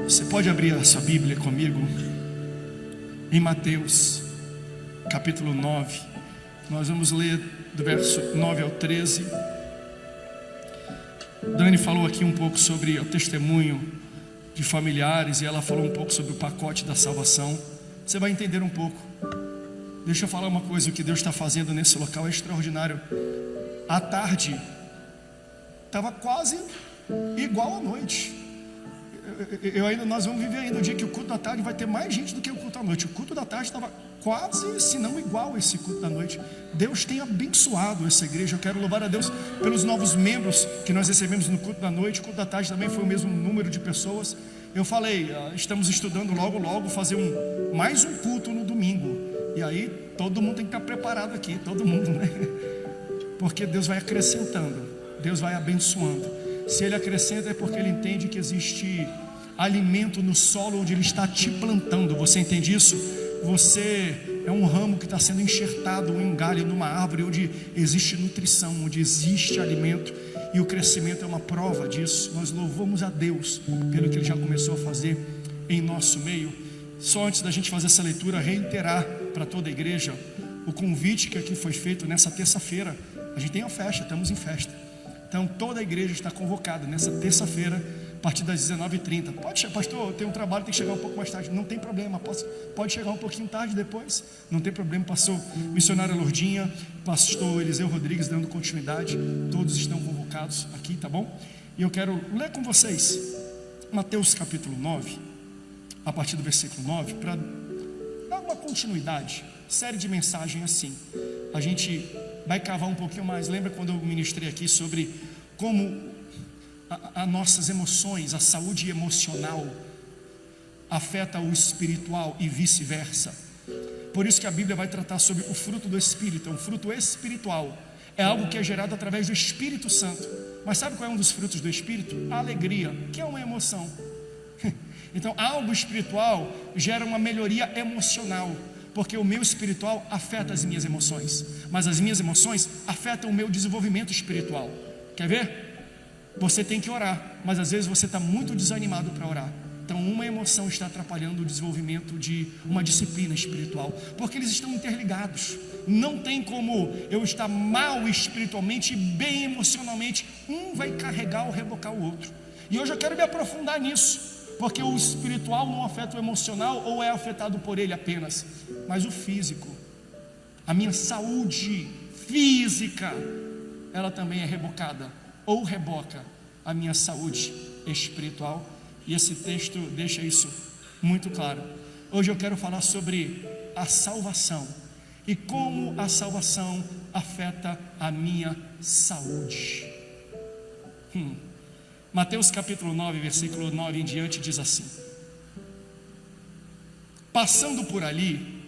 Você pode abrir a sua Bíblia comigo em Mateus capítulo 9. Nós vamos ler do verso 9 ao 13. Dani falou aqui um pouco sobre o testemunho de familiares, e ela falou um pouco sobre o pacote da salvação. Você vai entender um pouco. Deixa eu falar uma coisa: o que Deus está fazendo nesse local é extraordinário. À tarde estava quase igual à noite. Nós vamos viver ainda o dia que o culto da tarde vai ter mais gente do que o culto da noite. O culto da tarde estava quase, se não igual a esse culto da noite. Deus tem abençoado essa igreja. Eu quero louvar a Deus pelos novos membros que nós recebemos no culto da noite. O culto da tarde também foi o mesmo número de pessoas. Eu falei, estamos estudando logo fazer mais um culto no domingo. E aí todo mundo tem que estar preparado aqui, todo mundo, né? Porque Deus vai acrescentando, Deus vai abençoando. Se Ele acrescenta é porque Ele entende que existe alimento no solo onde Ele está te plantando. Você entende isso? Você é um ramo que está sendo enxertado, um galho numa árvore onde existe nutrição, onde existe alimento, e o crescimento é uma prova disso. Nós louvamos a Deus pelo que Ele já começou a fazer em nosso meio. Só antes da gente fazer essa leitura, reiterar para toda a igreja o convite que aqui foi feito nessa terça-feira. A gente tem a festa, estamos em festa. Então toda a igreja está convocada nessa terça-feira, a partir das 19h30. Pode chegar, pastor, tem um trabalho, tem que chegar um pouco mais tarde. Não tem problema, pode chegar um pouquinho tarde depois, não tem problema. Pastor missionária Lourdinha, pastor Eliseu Rodrigues dando continuidade, todos estão convocados aqui, tá bom? E eu quero ler com vocês Mateus capítulo 9, a partir do versículo 9, para dar uma continuidade, série de mensagens assim. A gente vai cavar um pouquinho mais. Lembra quando eu ministrei aqui sobre como as nossas emoções, a saúde emocional afeta o espiritual e vice-versa? Por isso que a Bíblia vai tratar sobre o fruto do Espírito. Um fruto espiritual é algo que é gerado através do Espírito Santo. Mas sabe qual é um dos frutos do Espírito? A alegria, que é uma emoção. Então algo espiritual gera uma melhoria emocional, porque o meu espiritual afeta as minhas emoções, mas as minhas emoções afetam o meu desenvolvimento espiritual. Quer ver? Você tem que orar, mas às vezes você está muito desanimado para orar. Então uma emoção está atrapalhando o desenvolvimento de uma disciplina espiritual, porque eles estão interligados. Não tem como eu estar mal espiritualmente e bem emocionalmente. Um vai carregar ou rebocar o outro. E hoje eu quero me aprofundar nisso, porque o espiritual não afeta o emocional, ou é afetado por ele apenas, mas o físico. A minha saúde física, ela também é rebocada, ou reboca a minha saúde espiritual. E esse texto deixa isso muito claro. Hoje eu quero falar sobre a salvação e como a salvação afeta a minha saúde. Mateus capítulo 9, versículo 9 em diante diz assim: passando por ali,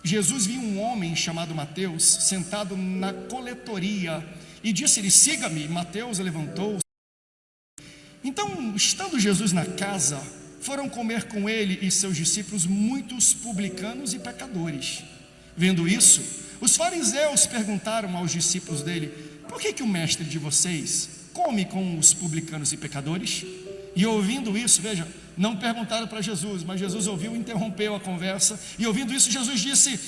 Jesus viu um homem chamado Mateus sentado na coletoria e disse-lhe: siga-me. Mateus levantou. Então, estando Jesus na casa, foram comer com ele e seus discípulos muitos publicanos e pecadores. Vendo isso, os fariseus perguntaram aos discípulos dele: por que o mestre de vocês come com os publicanos e pecadores? E ouvindo isso, veja, não perguntaram para Jesus, mas Jesus ouviu e interrompeu a conversa. E ouvindo isso, Jesus disse: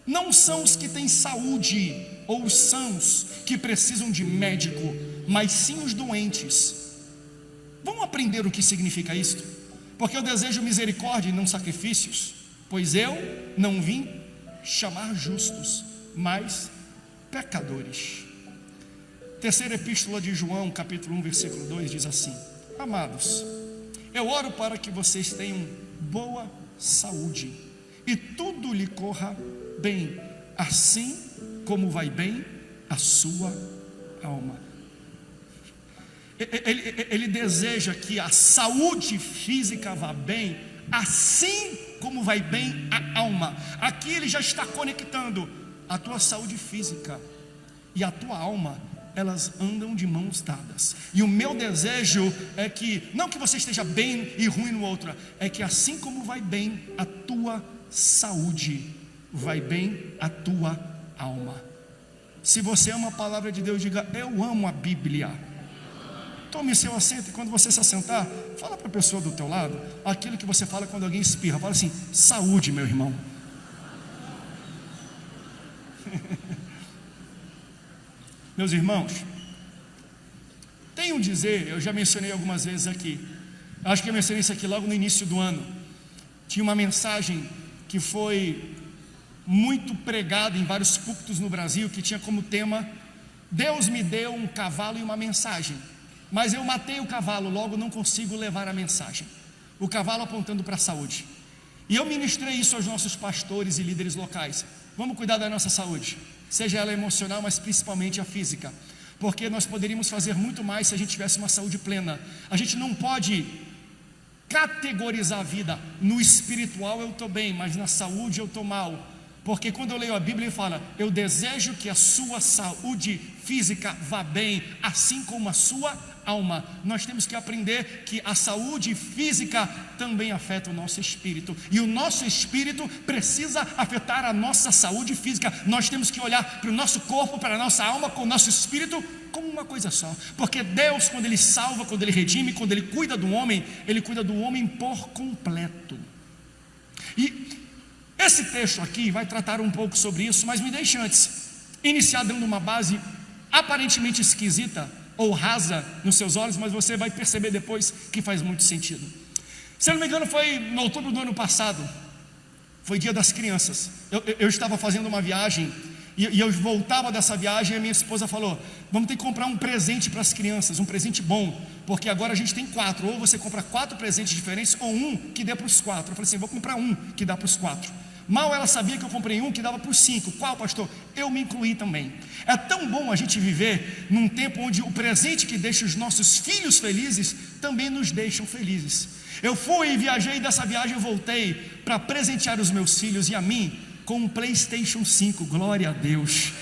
não são os que têm saúde ou os sãos que precisam de médico, mas sim os doentes. Vamos aprender o que significa isto? Porque eu desejo misericórdia e não sacrifícios, pois eu não vim chamar justos, mas pecadores. Terceira epístola de João, capítulo 1, versículo 2 diz assim: amados, eu oro para que vocês tenham boa saúde e tudo lhe corra bem, assim como vai bem a sua alma. Ele deseja que a saúde física vá bem, assim como vai bem a alma. Aqui ele já está conectando a tua saúde física e a tua alma. Elas andam de mãos dadas. E o meu desejo é que, não que você esteja bem e ruim no outro, é que assim como vai bem a tua saúde, vai bem a tua alma. Se você ama a palavra de Deus, diga: eu amo a Bíblia. Tome seu assento e quando você se assentar, fala para a pessoa do teu lado aquilo que você fala quando alguém espirra. Fala assim: saúde, meu irmão. Meus irmãos, tenho um dizer, eu já mencionei algumas vezes aqui, acho que eu mencionei isso aqui logo no início do ano. Tinha uma mensagem que foi muito pregada em vários púlpitos no Brasil, que tinha como tema: Deus me deu um cavalo e uma mensagem, mas eu matei o cavalo, logo não consigo levar a mensagem. O cavalo apontando para a saúde. E eu ministrei isso aos nossos pastores e líderes locais: vamos cuidar da nossa saúde, seja ela emocional, mas principalmente a física, porque nós poderíamos fazer muito mais se a gente tivesse uma saúde plena. A gente não pode categorizar a vida: no espiritual eu estou bem, mas na saúde eu estou mal. Porque quando eu leio a Bíblia, ele fala: eu desejo que a sua saúde física vá bem, assim como a sua alma. Nós temos que aprender que a saúde física também afeta o nosso espírito, e o nosso espírito precisa afetar a nossa saúde física. Nós temos que olhar para o nosso corpo, para a nossa alma, com o nosso espírito como uma coisa só. Porque Deus, quando Ele salva, quando Ele redime, quando Ele cuida do homem, Ele cuida do homem por completo. E esse texto aqui vai tratar um pouco sobre isso, mas me deixe antes iniciar dando uma base aparentemente esquisita ou rasa nos seus olhos, mas você vai perceber depois que faz muito sentido. Se eu não me engano, foi no outubro do ano passado, foi dia das crianças. Eu estava fazendo uma viagem e eu voltava dessa viagem e a minha esposa falou: vamos ter que comprar um presente para as crianças, um presente bom, porque agora a gente tem 4, ou você compra 4 presentes diferentes, ou um que dê para os 4. Eu falei assim: vou comprar um que dá para os 4. Mal ela sabia que eu comprei um que dava para os 5. Qual, pastor? Eu me incluí também. É tão bom a gente viver num tempo onde o presente que deixa os nossos filhos felizes também nos deixam felizes. Eu fui e viajei, dessa viagem eu voltei para presentear os meus filhos e a mim com um PlayStation 5, glória a Deus.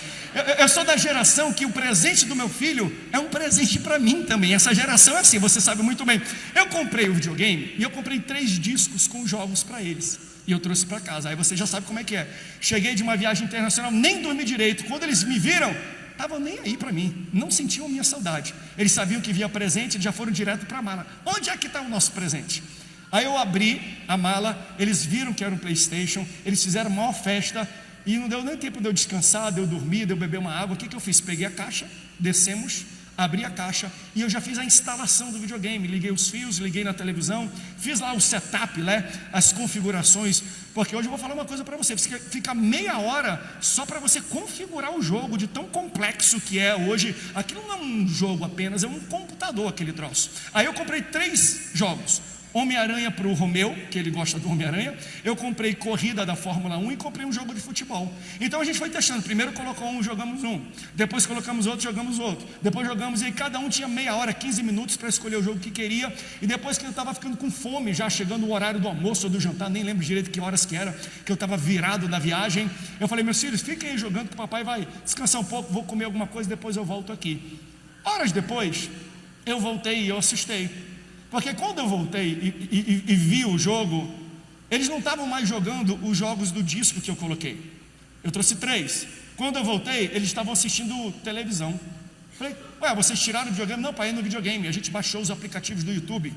Eu sou da geração que o presente do meu filho é um presente para mim também. Essa geração é assim, você sabe muito bem. Eu comprei o videogame e eu comprei 3 discos com jogos para eles, e eu trouxe para casa. Aí você já sabe como é que é. Cheguei de uma viagem internacional, nem dormi direito. Quando eles me viram, estavam nem aí para mim, não sentiam a minha saudade. Eles sabiam que via presente, eles já foram direto para a mala. Onde é que está o nosso presente? Aí eu abri a mala, eles viram que era um PlayStation, eles fizeram a maior festa, e não deu nem tempo de eu descansar, de eu dormir, de eu beber uma água. O que eu fiz? Peguei a caixa, descemos, abri a caixa e eu já fiz a instalação do videogame. Liguei os fios, liguei na televisão, fiz lá o setup, as configurações, porque hoje eu vou falar uma coisa para você: fica meia hora só para você configurar o jogo, de tão complexo que é hoje. Aquilo não é um jogo apenas, é um computador, aquele troço. Aí eu comprei 3 jogos: Homem-Aranha para o Romeu, que ele gosta do Homem-Aranha. Eu comprei corrida da Fórmula 1 e comprei um jogo de futebol. Então a gente foi testando. Primeiro colocou um, jogamos um. Depois colocamos outro, jogamos outro. Depois jogamos e cada um tinha meia hora, 15 minutos para escolher o jogo que queria. E depois que eu estava ficando com fome, já chegando o horário do almoço ou do jantar, nem lembro direito que horas que era, que eu estava virado na viagem, eu falei: meus filhos, fiquem aí jogando que o papai vai descansar um pouco, vou comer alguma coisa, depois eu volto aqui. Horas depois, eu voltei e eu assustei. Porque quando eu voltei e vi o jogo, eles não estavam mais jogando os jogos do disco que eu coloquei. Eu trouxe 3. Quando eu voltei, eles estavam assistindo televisão. Falei: ué, vocês tiraram o videogame? Não, pai, é no videogame. A gente baixou os aplicativos do YouTube,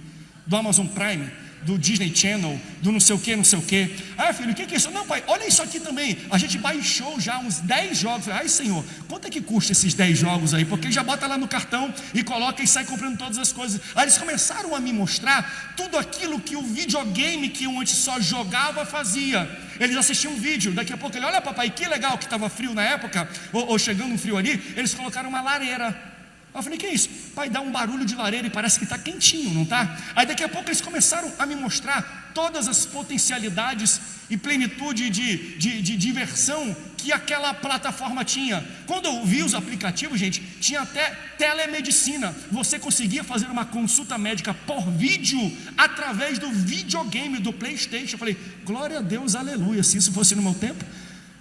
do Amazon Prime, do Disney Channel, do não sei o que, não sei o que. Ah, filho, o que é isso? Não, pai, olha isso aqui também. A gente baixou já uns 10 jogos. Falei: ai, Senhor, quanto é que custa esses 10 jogos aí? Porque já bota lá no cartão e coloca e sai comprando todas as coisas. Aí eles começaram a me mostrar tudo aquilo que o videogame que eu antes só jogava fazia. Eles assistiam um vídeo, daqui a pouco ele: olha, papai, que legal que estava frio na época, ou chegando um frio ali, eles colocaram uma lareira. Eu falei: que é isso? Pai, dá um barulho de lareira e parece que está quentinho, não está? Aí daqui a pouco eles começaram a me mostrar todas as potencialidades e plenitude de diversão que aquela plataforma tinha. Quando eu vi os aplicativos, gente, tinha até telemedicina. Você conseguia fazer uma consulta médica por vídeo através do videogame, do PlayStation. Eu falei: glória a Deus, aleluia. Se isso fosse no meu tempo,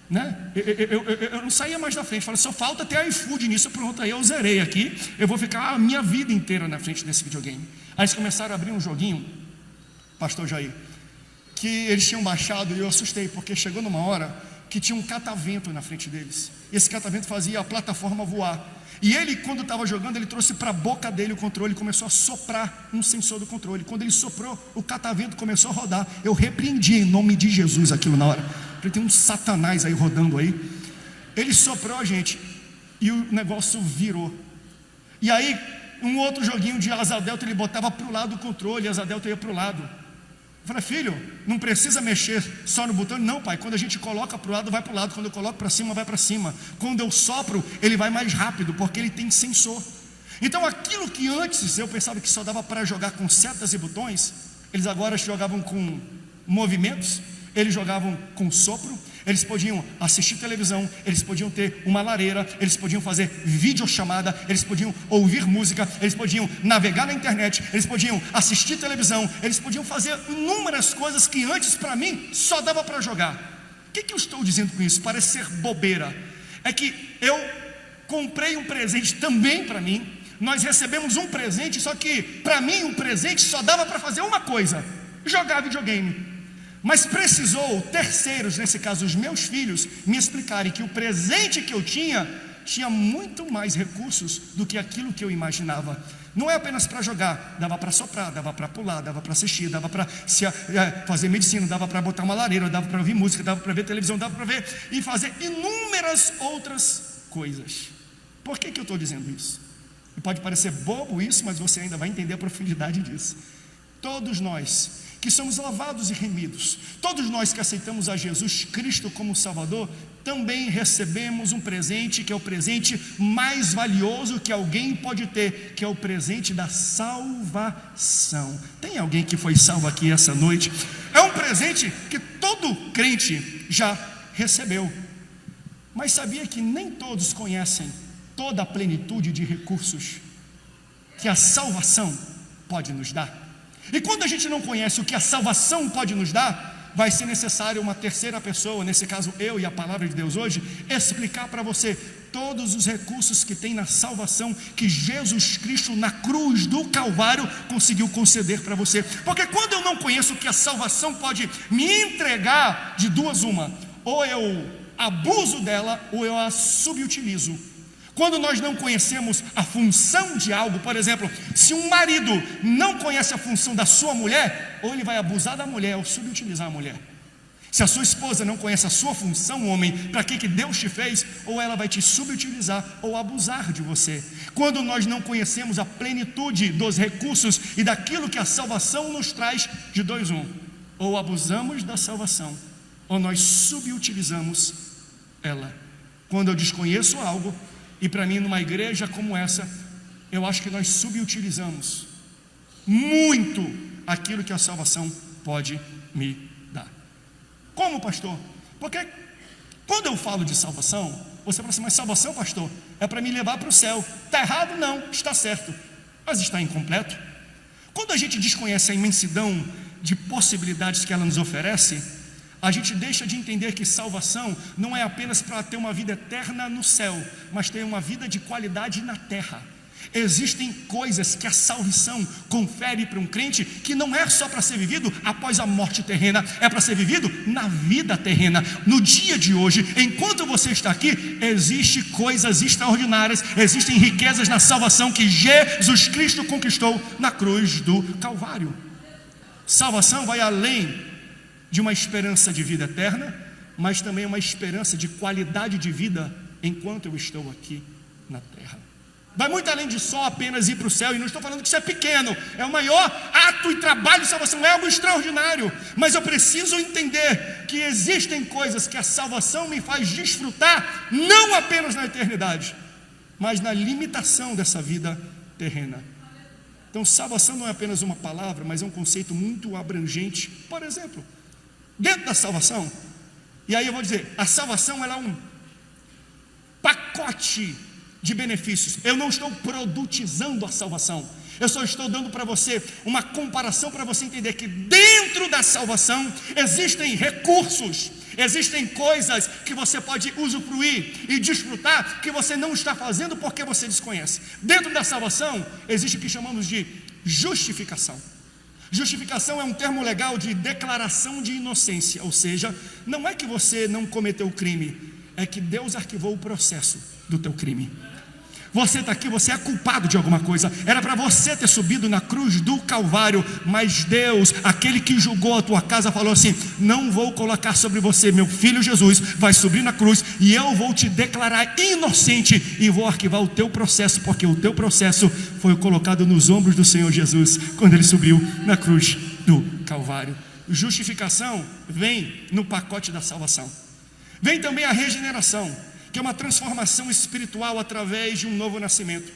né? Eu não saía mais da frente. Falei: só falta ter iFood nisso. Pronto, aí eu zerei aqui. Eu vou ficar a minha vida inteira na frente desse videogame. Aí eles começaram a abrir um joguinho, pastor Jair, que eles tinham baixado, e eu assustei, porque chegou numa hora que tinha um catavento na frente deles. Esse catavento fazia a plataforma voar. E ele, quando estava jogando, ele trouxe para a boca dele o controle e começou a soprar um sensor do controle. Quando ele soprou, o catavento começou a rodar. Eu repreendi em nome de Jesus aquilo na hora. Porque tem um satanás aí rodando aí. Ele soprou, gente, e o negócio virou. E aí, um outro joguinho de asa delta, ele botava para o lado o controle, e a asa delta ia para o lado. Eu falei, filho, não precisa mexer só no botão. Não, pai, quando a gente coloca para o lado, vai para o lado. Quando eu coloco para cima, vai para cima. Quando eu sopro, ele vai mais rápido, porque ele tem sensor. Então aquilo que antes eu pensava que só dava para jogar com setas e botões, eles agora jogavam com movimentos, eles jogavam com sopro, eles podiam assistir televisão, eles podiam ter uma lareira, eles podiam fazer videochamada, eles podiam ouvir música, eles podiam navegar na internet, eles podiam assistir televisão, eles podiam fazer inúmeras coisas que antes para mim só dava para jogar. O que eu estou dizendo com isso? Parece ser bobeira. É que eu comprei um presente também para mim, nós recebemos um presente, só que para mim o presente só dava para fazer uma coisa: jogar videogame. Mas precisou terceiros, nesse caso os meus filhos, me explicarem que o presente que eu tinha muito mais recursos do que aquilo que eu imaginava. Não é apenas para jogar, dava para soprar, dava para pular, dava para assistir, dava para fazer medicina, dava para botar uma lareira, dava para ouvir música, dava para ver televisão, dava para ver e fazer inúmeras outras coisas. Por que eu estou dizendo isso? Pode parecer bobo isso, mas você ainda vai entender a profundidade disso. Todos nós que somos lavados e remidos, todos nós que aceitamos a Jesus Cristo como Salvador, também recebemos um presente que é o presente mais valioso que alguém pode ter, que é o presente da salvação. Tem alguém que foi salvo aqui essa noite? É um presente que todo crente já recebeu. Mas sabia que nem todos conhecem toda a plenitude de recursos que a salvação pode nos dar? E quando a gente não conhece o que a salvação pode nos dar, vai ser necessário uma terceira pessoa, nesse caso eu e a palavra de Deus hoje, explicar para você todos os recursos que tem na salvação, que Jesus Cristo na cruz do Calvário conseguiu conceder para você. Porque quando eu não conheço o que a salvação pode me entregar, de duas uma: ou eu abuso dela, ou eu a subutilizo. Quando nós não conhecemos a função de algo, por exemplo, se um marido não conhece a função da sua mulher, ou ele vai abusar da mulher, ou subutilizar a mulher. Se a sua esposa não conhece a sua função, homem, para que Deus te fez, ou ela vai te subutilizar, ou abusar de você. Quando nós não conhecemos a plenitude dos recursos e daquilo que a salvação nos traz, de dois um: ou abusamos da salvação, ou nós subutilizamos ela. Quando eu desconheço algo, e para mim, numa igreja como essa, eu acho que nós subutilizamos muito aquilo que a salvação pode me dar. Como, pastor? Porque quando eu falo de salvação, você fala assim: mas salvação, pastor, é para me levar para o céu. Está errado? Não, está certo, mas está incompleto. Quando a gente desconhece a imensidão de possibilidades que ela nos oferece, a gente deixa de entender que salvação não é apenas para ter uma vida eterna no céu, mas ter uma vida de qualidade na terra. Existem coisas que a salvação confere para um crente que não é só para ser vivido após a morte terrena, é para ser vivido na vida terrena, no dia de hoje. Enquanto você está aqui, existem coisas extraordinárias, existem riquezas na salvação que Jesus Cristo conquistou na cruz do Calvário. Salvação vai além de uma esperança de vida eterna, mas também uma esperança de qualidade de vida enquanto eu estou aqui na terra. Vai muito além de só apenas ir para o céu, e não estou falando que isso é pequeno, é o maior ato e trabalho de salvação, é algo extraordinário, mas eu preciso entender que existem coisas que a salvação me faz desfrutar, não apenas na eternidade, mas na limitação dessa vida terrena. Então salvação não é apenas uma palavra, mas é um conceito muito abrangente. Por exemplo, dentro da salvação, e aí eu vou dizer, a salvação ela é um pacote de benefícios. Eu não estou produtizando a salvação, eu só estou dando para você uma comparação para você entender que dentro da salvação existem recursos, existem coisas que você pode usufruir e desfrutar que você não está fazendo porque você desconhece. Dentro da salvação existe o que chamamos de justificação. Justificação é um termo legal de declaração de inocência, ou seja, não é que você não cometeu o crime, é que Deus arquivou o processo do teu crime. Você está aqui, você é culpado de alguma coisa. Era para você ter subido na cruz do Calvário, mas Deus, aquele que julgou a tua casa, falou assim: não vou colocar sobre você, meu filho Jesus vai subir na cruz e eu vou te declarar inocente e vou arquivar o teu processo, porque o teu processo foi colocado nos ombros do Senhor Jesus quando ele subiu na cruz do Calvário. Justificação vem no pacote da salvação. Vem também a regeneração, que é uma transformação espiritual através de um novo nascimento.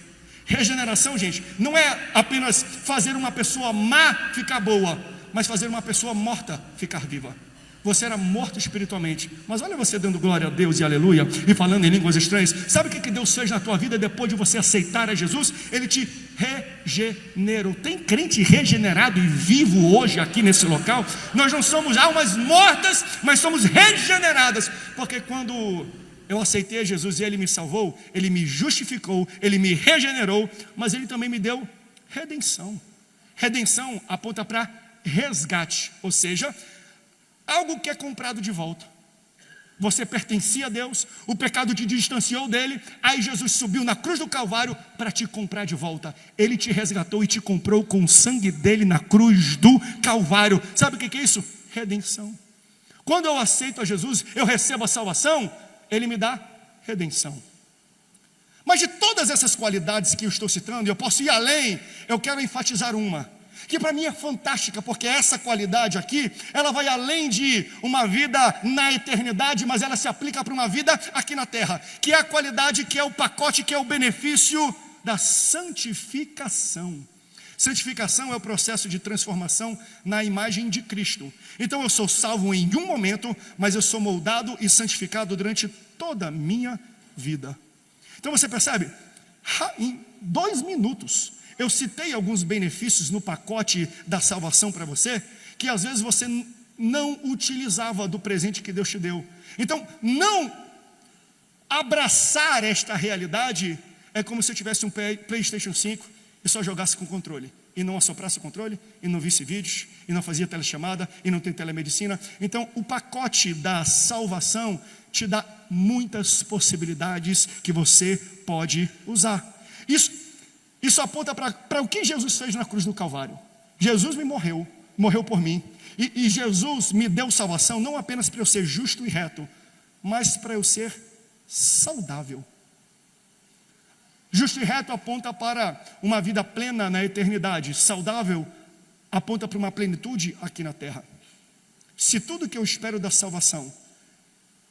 Regeneração, gente, não é apenas fazer uma pessoa má ficar boa, mas fazer uma pessoa morta ficar viva. Você era morto espiritualmente, mas olha você dando glória a Deus e aleluia, e falando em línguas estranhas. Sabe o que Deus fez na tua vida depois de você aceitar a Jesus? Ele te regenerou. Tem crente regenerado e vivo hoje aqui nesse local? Nós não somos almas mortas, mas somos regeneradas, porque quando eu aceitei a Jesus e Ele me salvou, Ele me justificou, Ele me regenerou, mas Ele também me deu redenção. Redenção aponta para resgate, ou seja, algo que é comprado de volta. Você pertencia a Deus, o pecado te distanciou dele, aí Jesus subiu na cruz do Calvário para te comprar de volta. Ele te resgatou e te comprou com o sangue dele na cruz do Calvário. Sabe o que é isso? Redenção. Quando eu aceito a Jesus, eu recebo a salvação, Ele me dá redenção. Mas de todas essas qualidades que eu estou citando, eu posso ir além. Eu quero enfatizar uma, que para mim é fantástica, porque essa qualidade aqui, ela vai além de uma vida na eternidade, mas ela se aplica para uma vida aqui na terra, que é a qualidade, que é o pacote, que é o benefício da santificação. Santificação é o processo de transformação na imagem de Cristo. Então eu sou salvo em um momento, mas eu sou moldado e santificado durante toda a minha vida. Então você percebe? Em 2 minutos eu citei alguns benefícios no pacote da salvação para você, que às vezes você não utilizava do presente que Deus te deu. Então não abraçar esta realidade é como se eu tivesse um PlayStation 5 e só jogasse com controle, e não assoprasse o controle, e não visse vídeos, e não fazia telechamada, e não tem telemedicina. Então o pacote da salvação te dá muitas possibilidades que você pode usar. Isso aponta para o que Jesus fez na cruz do Calvário. Jesus me morreu por mim, e Jesus me deu salvação, não apenas para eu ser justo e reto, mas para eu ser saudável. Justo e reto aponta para uma vida plena na eternidade. Saudável aponta para uma plenitude aqui na terra. Se tudo que eu espero da salvação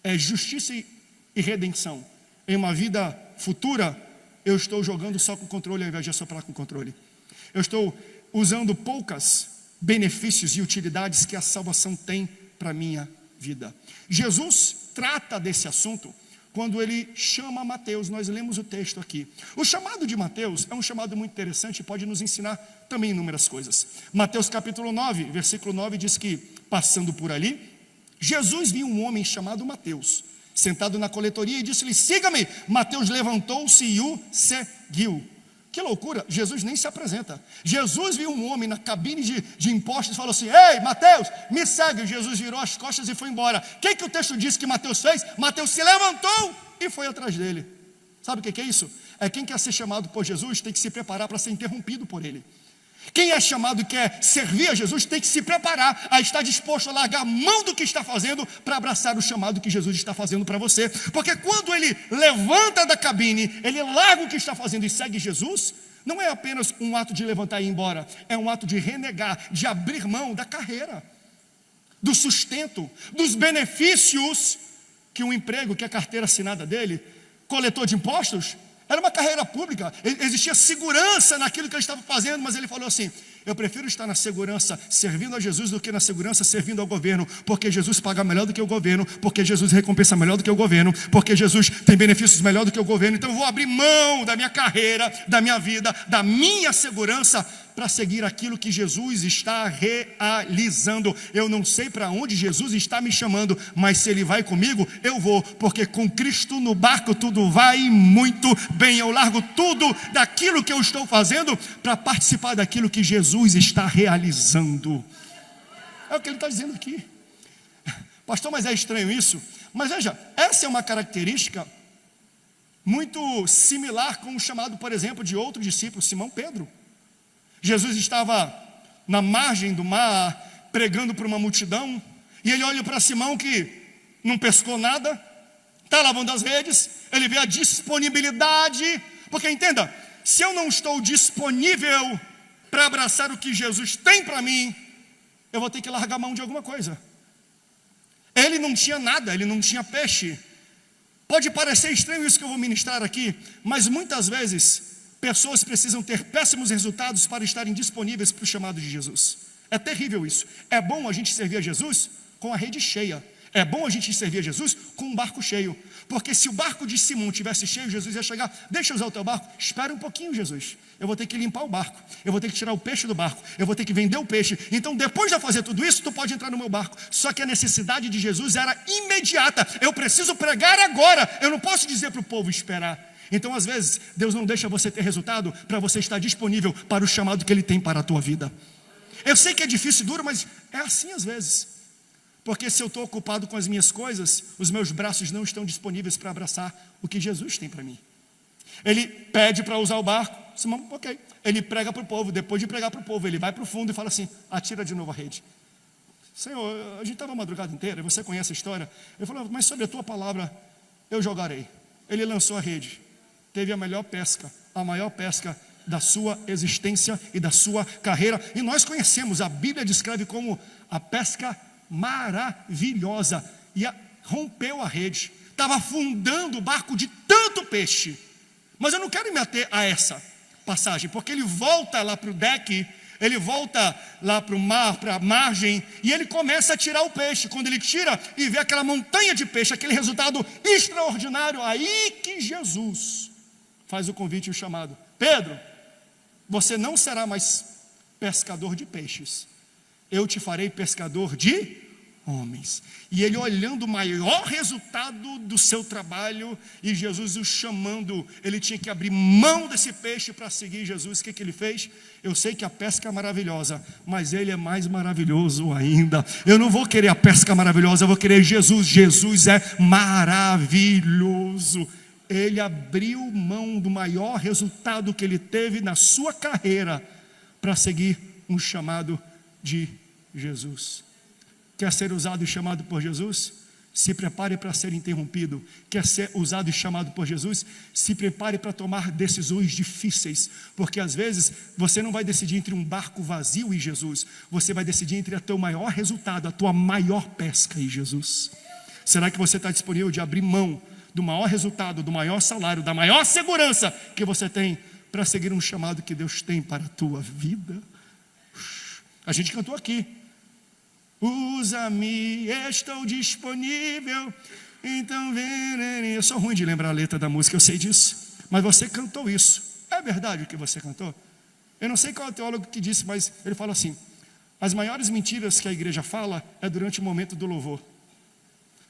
é justiça e redenção em uma vida futura, eu estou jogando só com controle ao invés de assoprar com controle. Eu estou usando poucos benefícios e utilidades que a salvação tem para a minha vida. Jesus trata desse assunto quando ele chama Mateus. Nós lemos o texto aqui. O chamado de Mateus é um chamado muito interessante e pode nos ensinar também inúmeras coisas. Mateus capítulo 9, versículo 9 diz que, passando por ali, Jesus viu um homem chamado Mateus, sentado na coletoria, e disse-lhe: siga-me. Mateus levantou-se e o seguiu. Que loucura, Jesus nem se apresenta. Jesus viu um homem na cabine de impostos e falou assim: ei, Mateus, me segue. Jesus virou as costas e foi embora. O que o texto diz que Mateus fez? Mateus se levantou e foi atrás dele. Sabe o que é isso? É quem quer ser chamado por Jesus tem que se preparar para ser interrompido por ele. Quem é chamado e quer servir a Jesus tem que se preparar a estar disposto a largar a mão do que está fazendo para abraçar o chamado que Jesus está fazendo para você. Porque quando ele levanta da cabine, ele larga o que está fazendo e segue Jesus, não é apenas um ato de levantar e ir embora, é um ato de renegar, de abrir mão da carreira, do sustento, dos benefícios que um emprego, que a carteira assinada dele, coletor de impostos, era uma carreira pública, existia segurança naquilo que ele estava fazendo, mas ele falou assim: eu prefiro estar na segurança servindo a Jesus do que na segurança servindo ao governo, porque Jesus paga melhor do que o governo, porque Jesus recompensa melhor do que o governo, porque Jesus tem benefícios melhor do que o governo. Então eu vou abrir mão da minha carreira, da minha vida, da minha segurança para seguir aquilo que Jesus está realizando. Eu não sei para onde Jesus está me chamando, mas se Ele vai comigo, eu vou, porque com Cristo no barco tudo vai muito bem. Eu largo tudo daquilo que eu estou fazendo para participar daquilo que Jesus está realizando. É o que ele está dizendo aqui. Pastor, mas é estranho isso? Mas veja, essa é uma característica muito similar com o chamado, por exemplo, de outro discípulo, Simão Pedro. Jesus estava na margem do mar, pregando para uma multidão, e ele olha para Simão que não pescou nada, está lavando as redes, ele vê a disponibilidade, porque entenda, se eu não estou disponível para abraçar o que Jesus tem para mim, eu vou ter que largar mão de alguma coisa. Ele não tinha nada, ele não tinha peixe. Pode parecer estranho isso que eu vou ministrar aqui, mas muitas vezes pessoas precisam ter péssimos resultados para estarem disponíveis para o chamado de Jesus. É terrível isso. É bom a gente servir a Jesus com a rede cheia. É bom a gente servir a Jesus com um barco cheio. Porque se o barco de Simão tivesse cheio, Jesus ia chegar: deixa eu usar o teu barco. Espera um pouquinho, Jesus. Eu vou ter que limpar o barco. Eu vou ter que tirar o peixe do barco. Eu vou ter que vender o peixe. Então depois de eu fazer tudo isso, tu pode entrar no meu barco. Só que a necessidade de Jesus era imediata. Eu preciso pregar agora. Eu não posso dizer para o povo esperar. Então às vezes Deus não deixa você ter resultado para você estar disponível para o chamado que Ele tem para a tua vida. Eu sei que é difícil e duro, mas é assim às vezes. Porque se eu estou ocupado com as minhas coisas, os meus braços não estão disponíveis para abraçar o que Jesus tem para mim. Ele pede para usar o barco, Simão, ok. Ele prega para o povo, depois de pregar para o povo, ele vai para o fundo e fala assim: atira de novo a rede. Senhor, a gente estava a madrugada inteira, você conhece a história. Ele falou: mas sobre a tua palavra eu jogarei. Ele lançou a rede, teve a melhor pesca, a maior pesca da sua existência e da sua carreira. E nós conhecemos, a Bíblia descreve como a pesca maravilhosa. E rompeu a rede, estava afundando o barco de tanto peixe. Mas eu não quero me ater a essa passagem, porque ele volta lá para o deck, ele volta lá para o mar, para a margem, e ele começa a tirar o peixe. Quando ele tira e vê aquela montanha de peixe, aquele resultado extraordinário, aí que Jesus faz o convite e o chamado: Pedro, você não será mais pescador de peixes, eu te farei pescador de homens. E ele olhando o maior resultado do seu trabalho, e Jesus o chamando, ele tinha que abrir mão desse peixe para seguir Jesus. O que ele fez? Eu sei que a pesca é maravilhosa, mas ele é mais maravilhoso ainda. Eu não vou querer a pesca maravilhosa, eu vou querer Jesus. Jesus é maravilhoso. Ele abriu mão do maior resultado que ele teve na sua carreira para seguir um chamado de Jesus. Quer ser usado e chamado por Jesus? Se prepare para ser interrompido. Quer ser usado e chamado por Jesus? Se prepare para tomar decisões difíceis, porque às vezes você não vai decidir entre um barco vazio e Jesus, você vai decidir entre o teu maior resultado, a tua maior pesca e Jesus. Será que você está disponível de abrir mão do maior resultado, do maior salário, da maior segurança que você tem para seguir um chamado que Deus tem para a tua vida? A gente cantou aqui: usa-me, estou disponível, então vem. Eu sou ruim de lembrar a letra da música, eu sei disso, mas você cantou isso. É verdade o que você cantou? Eu não sei qual é o teólogo que disse, mas ele fala assim: as maiores mentiras que a igreja fala é durante o momento do louvor.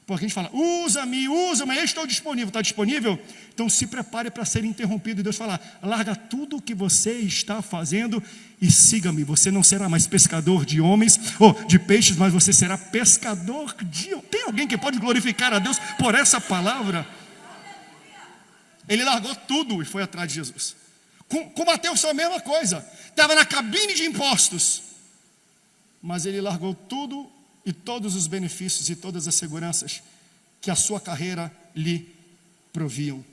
Porque a gente fala: usa-me, usa-me, eu estou disponível. Está disponível? Então se prepare para ser interrompido. E Deus fala: larga tudo o que você está fazendo e siga-me. Você não será mais pescador de homens ou de peixes, mas você será pescador de homens. Tem alguém que pode glorificar a Deus por essa palavra? Ele largou tudo e foi atrás de Jesus. Com Mateus foi a mesma coisa. Estava na cabine de impostos, mas ele largou tudo e todos os benefícios e todas as seguranças que a sua carreira lhe proviam.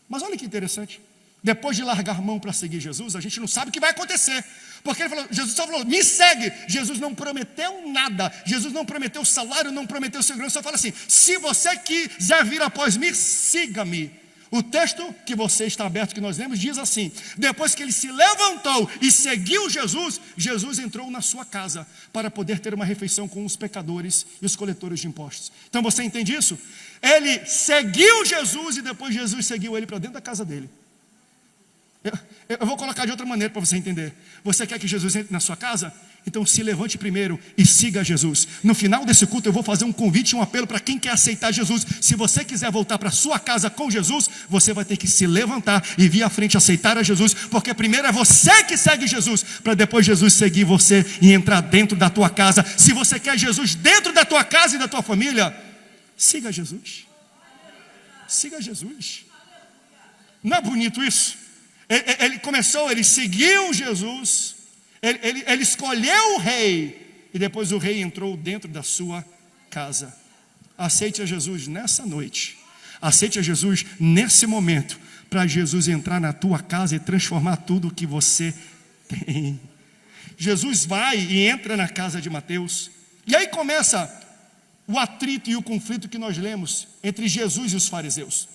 Mas olha que interessante, depois de largar mão para seguir Jesus, a gente não sabe o que vai acontecer, porque ele falou, Jesus só falou: me segue. Jesus não prometeu nada, Jesus não prometeu salário, não prometeu segurança, só fala assim: se você quiser vir após mim, siga-me. O texto que você está aberto, que nós lemos, diz assim: depois que ele se levantou e seguiu Jesus, Jesus entrou na sua casa para poder ter uma refeição com os pecadores e os coletores de impostos. Então você entende isso? Ele seguiu Jesus e depois Jesus seguiu ele para dentro da casa dele. Eu vou colocar de outra maneira para você entender. Você quer que Jesus entre na sua casa? Então se levante primeiro e siga Jesus. No final desse culto eu vou fazer um convite, um apelo para quem quer aceitar Jesus. Se você quiser voltar para sua casa com Jesus, você vai ter que se levantar e vir à frente aceitar a Jesus, porque primeiro é você que segue Jesus, para depois Jesus seguir você e entrar dentro da tua casa. Se você quer Jesus dentro da tua casa e da tua família, siga Jesus. Siga Jesus. Não é bonito isso? Ele seguiu Jesus, ele escolheu o rei, e depois o rei entrou dentro da sua casa. Aceite a Jesus nessa noite, aceite a Jesus nesse momento, para Jesus entrar na tua casa e transformar tudo o que você tem. Jesus vai e entra na casa de Mateus, e aí começa o atrito e o conflito que nós lemos entre Jesus e os fariseus.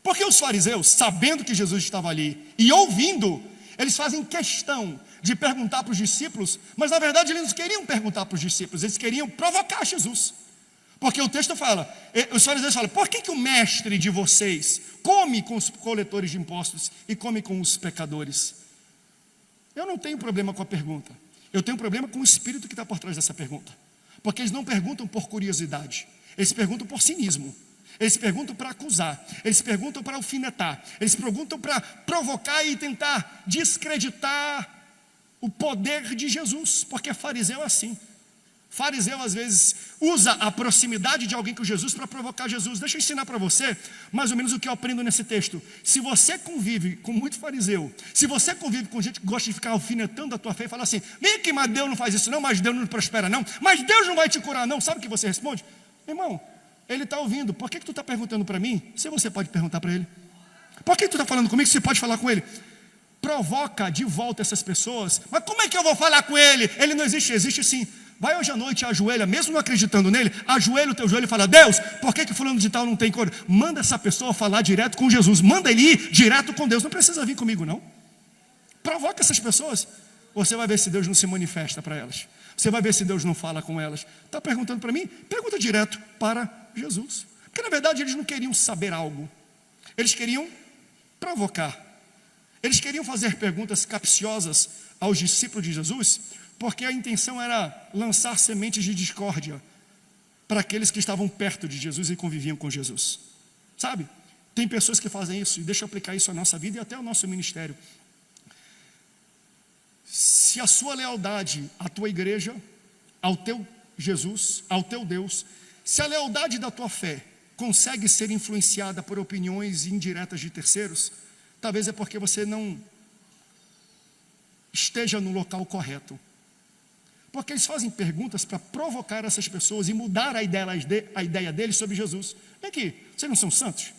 Porque os fariseus, sabendo que Jesus estava ali e ouvindo, eles fazem questão de perguntar para os discípulos, mas na verdade eles não queriam perguntar para os discípulos, eles queriam provocar Jesus. Porque o texto fala, os fariseus falam: por que o mestre de vocês come com os coletores de impostos e come com os pecadores? Eu não tenho problema com a pergunta, eu tenho problema com o espírito que está por trás dessa pergunta. Porque eles não perguntam por curiosidade, eles perguntam por cinismo. Eles perguntam para acusar, eles perguntam para alfinetar, eles perguntam para provocar e tentar descreditar o poder de Jesus, porque fariseu é assim. Fariseu às vezes usa a proximidade de alguém com Jesus para provocar Jesus. Deixa eu ensinar para você mais ou menos o que eu aprendo nesse texto. Se você convive com muito fariseu, se você convive com gente que gosta de ficar alfinetando a tua fé e falar assim: vem aqui, mas Deus não faz isso não, mas Deus não prospera não, mas Deus não vai te curar não, sabe o que você responde? Irmão, ele está ouvindo. Por que tu está perguntando para mim, se você pode perguntar para ele? Por que tu está falando comigo, se você pode falar com ele? Provoca de volta essas pessoas. Mas como é que eu vou falar com ele? Ele não existe, existe sim. Vai hoje à noite, ajoelha, mesmo não acreditando nele, ajoelha o teu joelho e fala: Deus, por que fulano de tal não tem cura? Manda essa pessoa falar direto com Jesus, manda ele ir direto com Deus, não precisa vir comigo não. Provoca essas pessoas, você vai ver se Deus não se manifesta para elas, você vai ver se Deus não fala com elas. Está perguntando para mim? Pergunta direto para Jesus, porque na verdade eles não queriam saber algo, eles queriam provocar, eles queriam fazer perguntas capciosas aos discípulos de Jesus, porque a intenção era lançar sementes de discórdia para aqueles que estavam perto de Jesus e conviviam com Jesus. Sabe? Tem pessoas que fazem isso, e deixa eu aplicar isso à nossa vida e até ao nosso ministério. Se a sua lealdade à tua igreja, ao teu Jesus, ao teu Deus, se a lealdade da tua fé consegue ser influenciada por opiniões indiretas de terceiros, talvez é porque você não esteja no local correto. Porque eles fazem perguntas para provocar essas pessoas e mudar a ideia deles sobre Jesus. Vem aqui, vocês não são santos?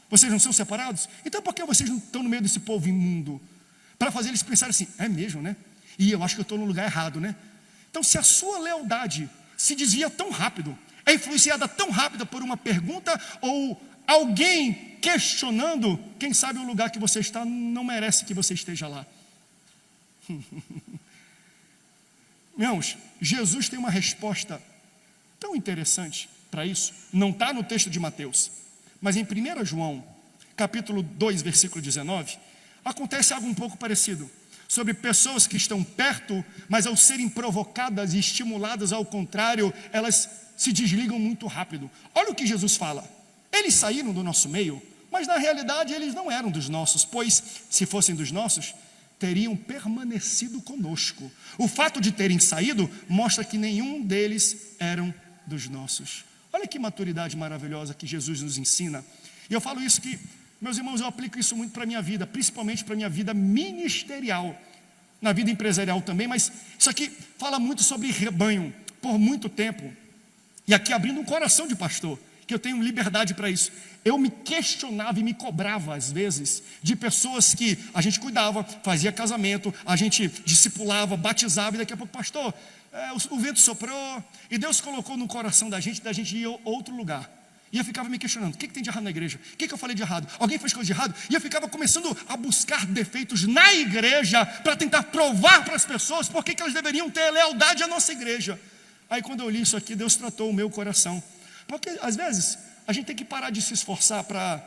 Vocês não são separados? Então por que vocês não estão no meio desse povo imundo? Para fazer eles pensarem assim: é mesmo, né? E eu acho que eu estou no lugar errado, né? Então se a sua lealdade se desvia tão rápido, é influenciada tão rápida por uma pergunta ou alguém questionando, quem sabe o lugar que você está não merece que você esteja lá. Irmãos, Jesus tem uma resposta tão interessante para isso. Não está no texto de Mateus, mas em 1 João, capítulo 2, versículo 19, acontece algo um pouco parecido, sobre pessoas que estão perto, mas ao serem provocadas e estimuladas ao contrário, elas se desligam muito rápido. Olha o que Jesus fala: eles saíram do nosso meio, mas na realidade eles não eram dos nossos, pois se fossem dos nossos, teriam permanecido conosco. O fato de terem saído mostra que nenhum deles eram dos nossos. Olha que maturidade maravilhosa que Jesus nos ensina. E eu falo isso que, meus irmãos, eu aplico isso muito para a minha vida, principalmente para a minha vida ministerial, na vida empresarial também, mas isso aqui fala muito sobre rebanho, por muito tempo. E aqui abrindo um coração de pastor, que eu tenho liberdade para isso. Eu me questionava e me cobrava às vezes de pessoas que a gente cuidava, fazia casamento, a gente discipulava, batizava, e daqui a pouco: pastor, o vento soprou e Deus colocou no coração da gente ir a outro lugar. E eu ficava me questionando: o que tem de errado na igreja? O que eu falei de errado? Alguém fez coisa de errado? E eu ficava começando a buscar defeitos na igreja para tentar provar para as pessoas por que elas deveriam ter lealdade à nossa igreja. Aí quando eu li isso aqui, Deus tratou o meu coração. Porque às vezes a gente tem que parar de se esforçar para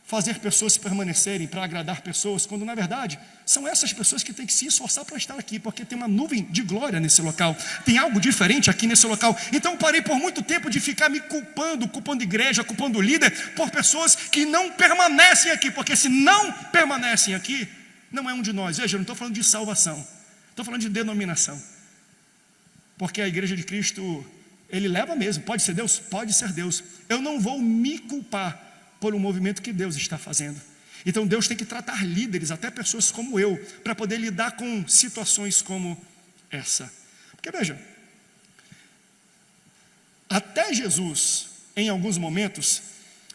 fazer pessoas permanecerem, para agradar pessoas, quando na verdade são essas pessoas que têm que se esforçar para estar aqui, porque tem uma nuvem de glória nesse local, tem algo diferente aqui nesse local. Então eu parei por muito tempo de ficar me culpando igreja, culpando líder, por pessoas que não permanecem aqui, porque se não permanecem aqui, não é um de nós. Veja, eu não estou falando de salvação, estou falando de denominação, porque a igreja de Cristo, ele leva mesmo, pode ser Deus? Pode ser Deus. Eu não vou me culpar por um movimento que Deus está fazendo. Então Deus tem que tratar líderes, até pessoas como eu, para poder lidar com situações como essa. Porque veja, até Jesus, em alguns momentos,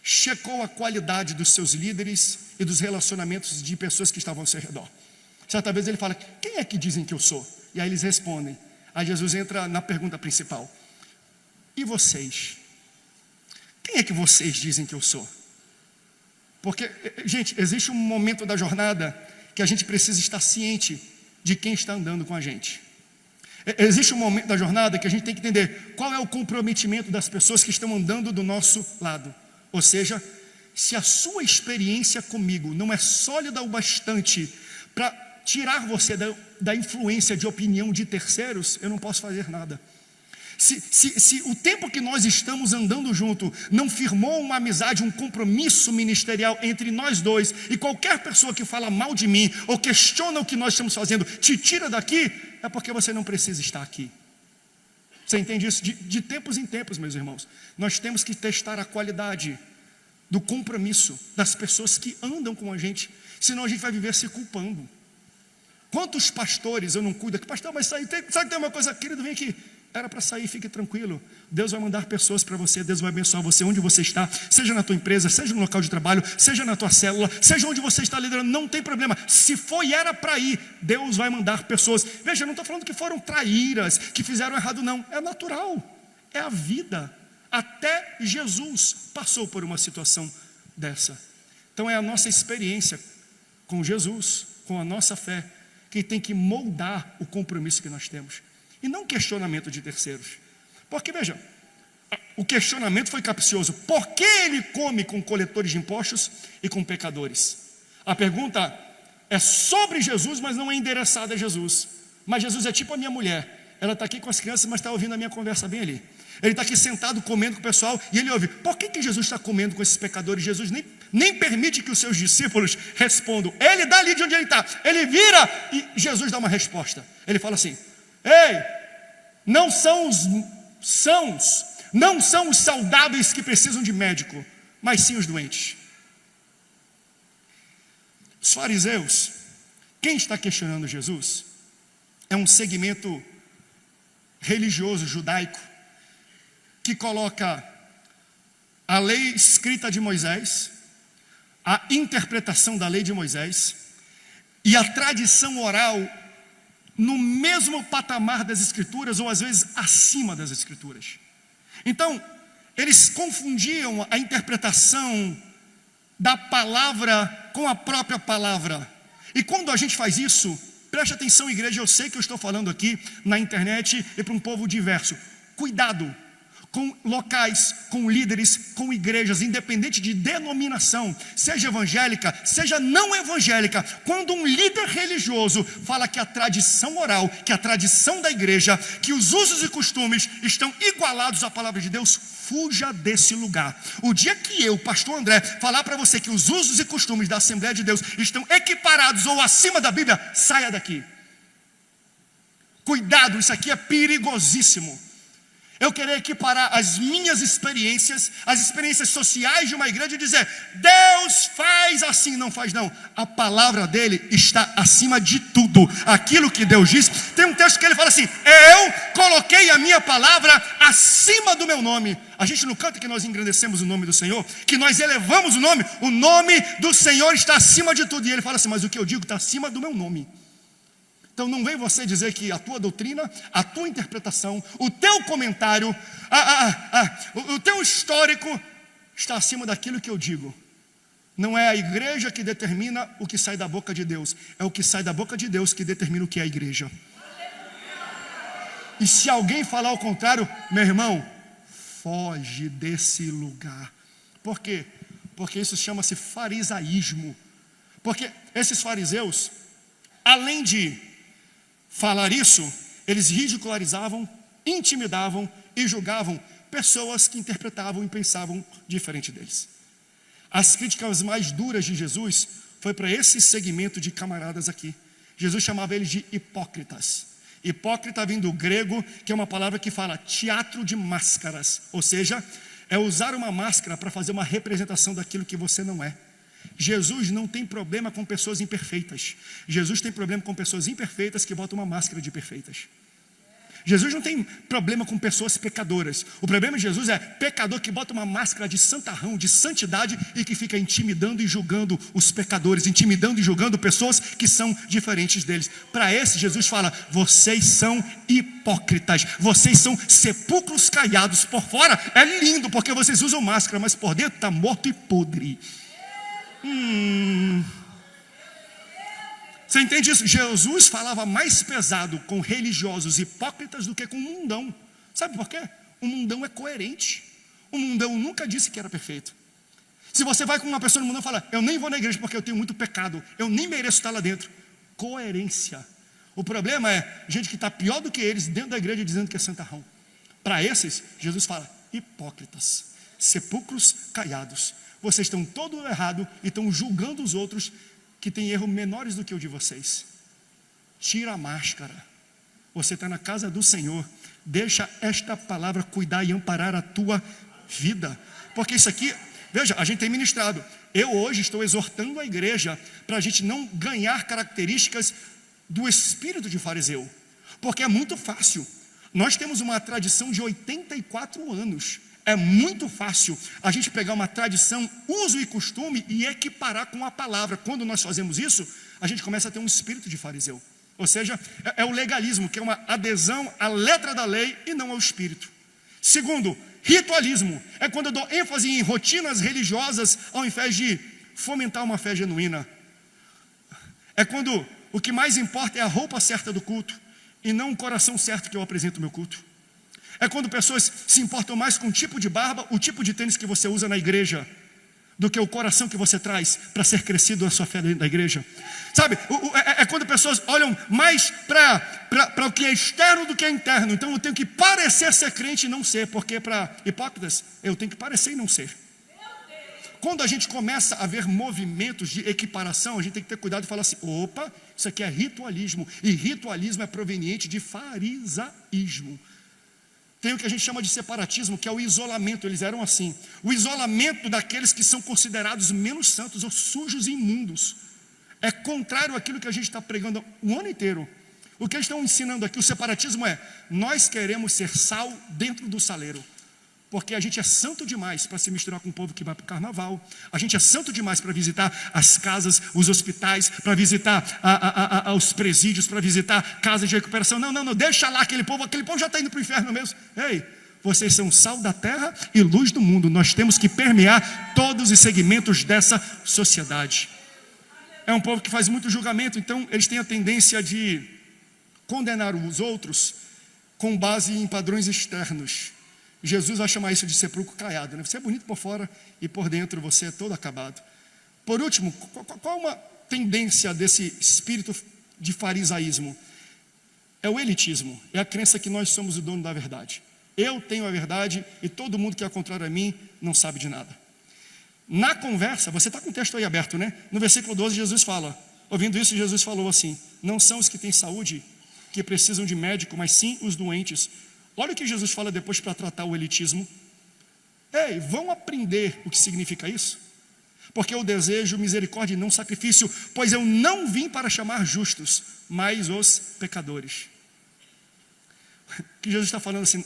checou a qualidade dos seus líderes e dos relacionamentos de pessoas que estavam ao seu redor. Certa vez ele fala: quem é que dizem que eu sou? E aí eles respondem. Aí Jesus entra na pergunta principal: e vocês? Quem é que vocês dizem que eu sou? Porque, gente, existe um momento da jornada que a gente precisa estar ciente de quem está andando com a gente. Existe um momento da jornada que a gente tem que entender qual é o comprometimento das pessoas que estão andando do nosso lado. Ou seja, se a sua experiência comigo não é sólida o bastante para tirar você da influência de opinião de terceiros, eu não posso fazer nada. Se o tempo que nós estamos andando junto não firmou uma amizade, um compromisso ministerial entre nós dois, e qualquer pessoa que fala mal de mim ou questiona o que nós estamos fazendo te tira daqui, é porque você não precisa estar aqui. Você entende isso? De tempos em tempos, meus irmãos, nós temos que testar a qualidade do compromisso das pessoas que andam com a gente, senão a gente vai viver se culpando. Quantos pastores eu não cuido aqui? Pastor, mas sabe que tem uma coisa, querido, vem aqui. Era para sair, fique tranquilo. Deus vai mandar pessoas para você, Deus vai abençoar você onde você está, seja na tua empresa, seja no local de trabalho, seja na tua célula, seja onde você está liderando, não tem problema. Se foi e era para ir, Deus vai mandar pessoas. Veja, eu não estou falando que foram traíras, que fizeram errado, não. É natural, é a vida. Até Jesus passou por uma situação dessa. Então é a nossa experiência com Jesus, com a nossa fé, que tem que moldar o compromisso que nós temos. E não questionamento de terceiros. Porque veja, o questionamento foi capcioso. Por que ele come com coletores de impostos e com pecadores? A pergunta é sobre Jesus, mas não é endereçada a Jesus. Mas Jesus é tipo a minha mulher. Ela está aqui com as crianças, mas está ouvindo a minha conversa bem ali. Ele está aqui sentado comendo com o pessoal e ele ouve: por que Jesus está comendo com esses pecadores? Jesus nem permite que os seus discípulos respondam. Ele dá ali de onde ele está. Ele vira e Jesus dá uma resposta. Ele fala assim: ei, não são os sãos, não são os saudáveis que precisam de médico, mas sim os doentes. Os fariseus, quem está questionando Jesus, é um segmento religioso judaico que coloca a lei escrita de Moisés, a interpretação da lei de Moisés e a tradição oral no mesmo patamar das escrituras, ou às vezes acima das escrituras. Então, eles confundiam a interpretação da palavra com a própria palavra. E quando a gente faz isso, preste atenção, igreja, eu sei que eu estou falando aqui na internet e para um povo diverso. Cuidado com locais, com líderes, com igrejas, independente de denominação, seja evangélica, seja não evangélica. Quando um líder religioso fala que a tradição oral, que a tradição da igreja, que os usos e costumes estão igualados à palavra de Deus, fuja desse lugar. O dia que eu, pastor André, falar para você que os usos e costumes da Assembleia de Deus estão equiparados ou acima da Bíblia, saia daqui. Cuidado, isso aqui é perigosíssimo. Eu querer equiparar as minhas experiências, as experiências sociais de uma igreja e dizer: Deus faz assim, não faz não. A palavra dele está acima de tudo. Aquilo que Deus diz, tem um texto que ele fala assim: eu coloquei a minha palavra acima do meu nome. A gente não canta que nós engrandecemos o nome do Senhor, que nós elevamos o nome do Senhor está acima de tudo. E ele fala assim: mas o que eu digo está acima do meu nome. Então não vem você dizer que a tua doutrina, a tua interpretação, o teu comentário, o teu histórico está acima daquilo que eu digo. Não é a igreja que determina o que sai da boca de Deus, é o que sai da boca de Deus que determina o que é a igreja. E se alguém falar o contrário, meu irmão, foge desse lugar. Por quê? porque isso chama-se farisaísmo. Porque esses fariseus, além de falar isso, eles ridicularizavam, intimidavam e julgavam pessoas que interpretavam e pensavam diferente deles. As críticas mais duras de Jesus foi para esse segmento de camaradas aqui. Jesus chamava eles de hipócritas. Hipócrita vem do grego, que é uma palavra que fala teatro de máscaras, ou seja, é usar uma máscara para fazer uma representação daquilo que você não é. Jesus não tem problema com pessoas imperfeitas. Jesus tem problema com pessoas imperfeitas que botam uma máscara de perfeitas. Jesus não tem problema com pessoas pecadoras. O problema de Jesus é pecador que bota uma máscara de santarrão, de santidade, e que fica intimidando e julgando os pecadores, intimidando e julgando pessoas que são diferentes deles. Para esse, Jesus fala: vocês são hipócritas, vocês são sepulcros caiados. Por fora é lindo porque vocês usam máscara, mas por dentro está morto e podre. Você entende isso? Jesus falava mais pesado com religiosos hipócritas do que com o mundão. Sabe por quê? O mundão é coerente. O mundão nunca disse que era perfeito. Se você vai com uma pessoa no mundão e fala: eu nem vou na igreja porque eu tenho muito pecado, eu nem mereço estar lá dentro. Coerência. O problema é gente que está pior do que eles dentro da igreja dizendo que é santarrão. Para esses, Jesus fala: hipócritas, sepulcros caiados. Vocês estão todo errado e estão julgando os outros que têm erros menores do que o de vocês. Tira a máscara. Você está na casa do Senhor. Deixa esta palavra cuidar e amparar a tua vida. Porque isso aqui, veja, a gente tem ministrado. Eu hoje estou exortando a igreja para a gente não ganhar características do espírito de fariseu. Porque é muito fácil. Nós temos uma tradição de 84 anos. É muito fácil a gente pegar uma tradição, uso e costume e equiparar com a palavra. Quando nós fazemos isso, a gente começa a ter um espírito de fariseu. Ou seja, é o legalismo, que é uma adesão à letra da lei e não ao espírito. Segundo, ritualismo. É quando eu dou ênfase em rotinas religiosas ao invés de fomentar uma fé genuína. É quando o que mais importa é a roupa certa do culto e não o coração certo que eu apresento o meu culto. É quando pessoas se importam mais com o tipo de barba, o tipo de tênis que você usa na igreja, do que o coração que você traz para ser crescido na sua fé dentro da igreja. Sabe, é quando pessoas olham mais para o que é externo do que é interno. Então eu tenho que parecer ser crente e não ser, porque para hipócritas eu tenho que parecer e não ser. Quando a gente começa a ver movimentos de equiparação, a gente tem que ter cuidado e falar assim: opa, isso aqui é ritualismo, e ritualismo é proveniente de farisaísmo. Tem o que a gente chama de separatismo, que é o isolamento. Eles eram assim: o isolamento daqueles que são considerados menos santos ou sujos e imundos. É contrário àquilo que a gente está pregando o ano inteiro. O que eles estão ensinando aqui, o separatismo é: nós queremos ser sal dentro do saleiro, porque a gente é santo demais para se misturar com o povo que vai para o carnaval. A gente é santo demais para visitar as casas, os hospitais, para visitar os presídios, para visitar casas de recuperação. Não, deixa lá aquele povo já está indo para o inferno mesmo. Ei, vocês são sal da terra e luz do mundo. Nós temos que permear todos os segmentos dessa sociedade. É um povo que faz muito julgamento, então eles têm a tendência de condenar os outros com base em padrões externos. Jesus vai chamar isso de sepulcro caiado, né? Você é bonito por fora e por dentro você é todo acabado. Por último, qual é uma tendência desse espírito de farisaísmo? É o elitismo, é a crença que nós somos o dono da verdade. Eu tenho a verdade e todo mundo que é contrário a mim não sabe de nada. Na conversa, você está com o texto aí aberto, né? No versículo 12 Jesus fala, ouvindo isso Jesus falou assim: não são os que têm saúde que precisam de médico, mas sim os doentes. Olha o que Jesus fala depois para tratar o elitismo. Ei, vão aprender o que significa isso? Porque eu desejo misericórdia e não sacrifício, pois eu não vim para chamar justos, mas os pecadores. O que Jesus está falando assim,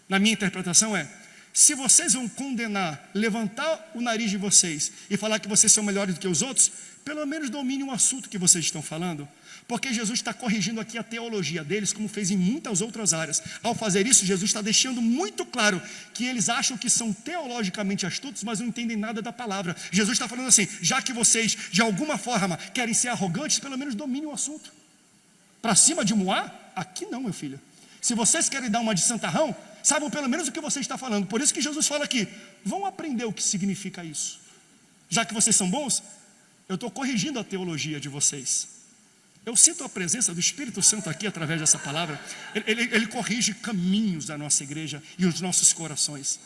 na minha interpretação é: se vocês vão condenar, levantar o nariz de vocês e falar que vocês são melhores do que os outros, pelo menos domine o assunto que vocês estão falando. Porque Jesus está corrigindo aqui a teologia deles, como fez em muitas outras áreas. Ao fazer isso, Jesus está deixando muito claro que eles acham que são teologicamente astutos, mas não entendem nada da palavra. Jesus está falando assim: já que vocês de alguma forma querem ser arrogantes, pelo menos domine o assunto. Para cima de Moá? Aqui não, meu filho. Se vocês querem dar uma de santarrão, saibam pelo menos o que você está falando. Por isso que Jesus fala aqui: vão aprender o que significa isso. Já que vocês são bons, eu estou corrigindo a teologia de vocês. Eu sinto a presença do Espírito Santo aqui através dessa palavra. Ele corrige caminhos da nossa igreja e os nossos corações.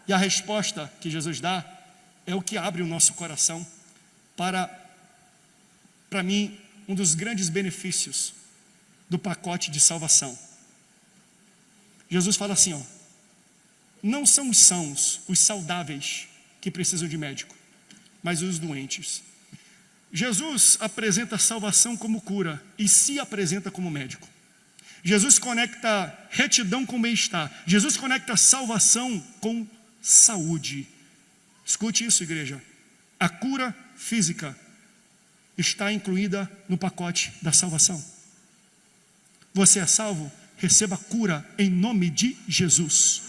E a resposta que Jesus dá é o que abre o nosso coração para mim, um dos grandes benefícios do pacote de salvação. Jesus fala assim, ó: não são os sãos, os saudáveis que precisam de médico, mas os doentes. Jesus apresenta a salvação como cura e se apresenta como médico. Jesus conecta retidão com bem-estar. Jesus conecta salvação com saúde. Escute isso, igreja. A cura física está incluída no pacote da salvação. Você é salvo? Receba cura em nome de Jesus.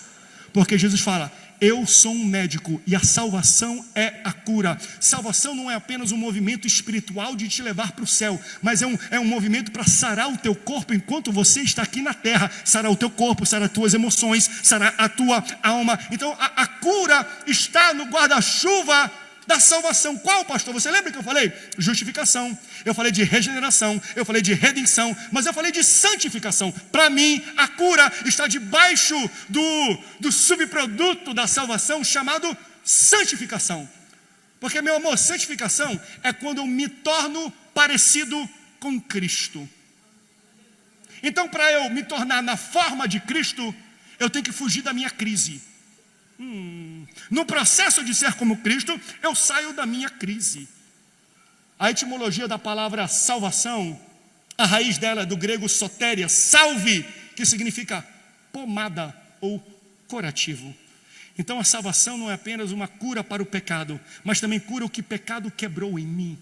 Porque Jesus fala: eu sou um médico e a salvação é a cura. Salvação não é apenas um movimento espiritual de te levar para o céu, mas é um movimento para sarar o teu corpo enquanto você está aqui na terra. Sarar o teu corpo, sarar as tuas emoções, sarar a tua alma. Então a cura está no guarda-chuva da salvação. Qual, pastor? Você lembra que eu falei? Justificação, eu falei de regeneração, eu falei de redenção, mas eu falei de santificação. Para mim, a cura está debaixo do subproduto da salvação chamado santificação. Porque, meu amor, santificação é quando eu me torno parecido com Cristo. Então, para eu me tornar na forma de Cristo, eu tenho que fugir da minha crise. No processo de ser como Cristo, eu saio da minha crise. A etimologia da palavra salvação, a raiz dela é do grego sotéria, salve, que significa pomada ou curativo. Então a salvação não é apenas uma cura para o pecado, mas também cura o que o pecado quebrou em mim.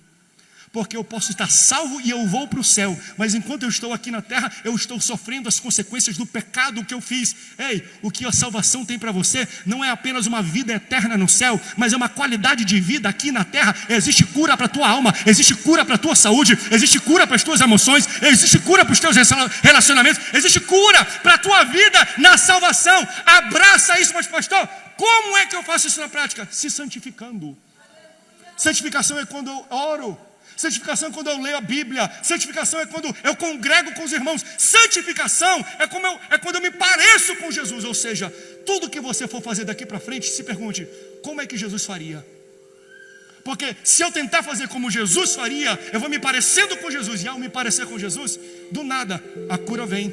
Porque eu posso estar salvo e eu vou para o céu, mas enquanto eu estou aqui na terra, eu estou sofrendo as consequências do pecado que eu fiz. Ei, o que a salvação tem para você não é apenas uma vida eterna no céu, mas é uma qualidade de vida aqui na terra. Existe cura para a tua alma, existe cura para a tua saúde, existe cura para as tuas emoções, existe cura para os teus relacionamentos, existe cura para a tua vida na salvação. Abraça isso. Mas pastor, como é que eu faço isso na prática? Se santificando. Santificação é quando eu oro. Santificação é quando eu leio a Bíblia. Santificação é quando eu congrego com os irmãos. Santificação é quando eu me pareço com Jesus. Ou seja, tudo que você for fazer daqui para frente, se pergunte: como é que Jesus faria? Porque se eu tentar fazer como Jesus faria, eu vou me parecendo com Jesus. E ao me parecer com Jesus, do nada a cura vem.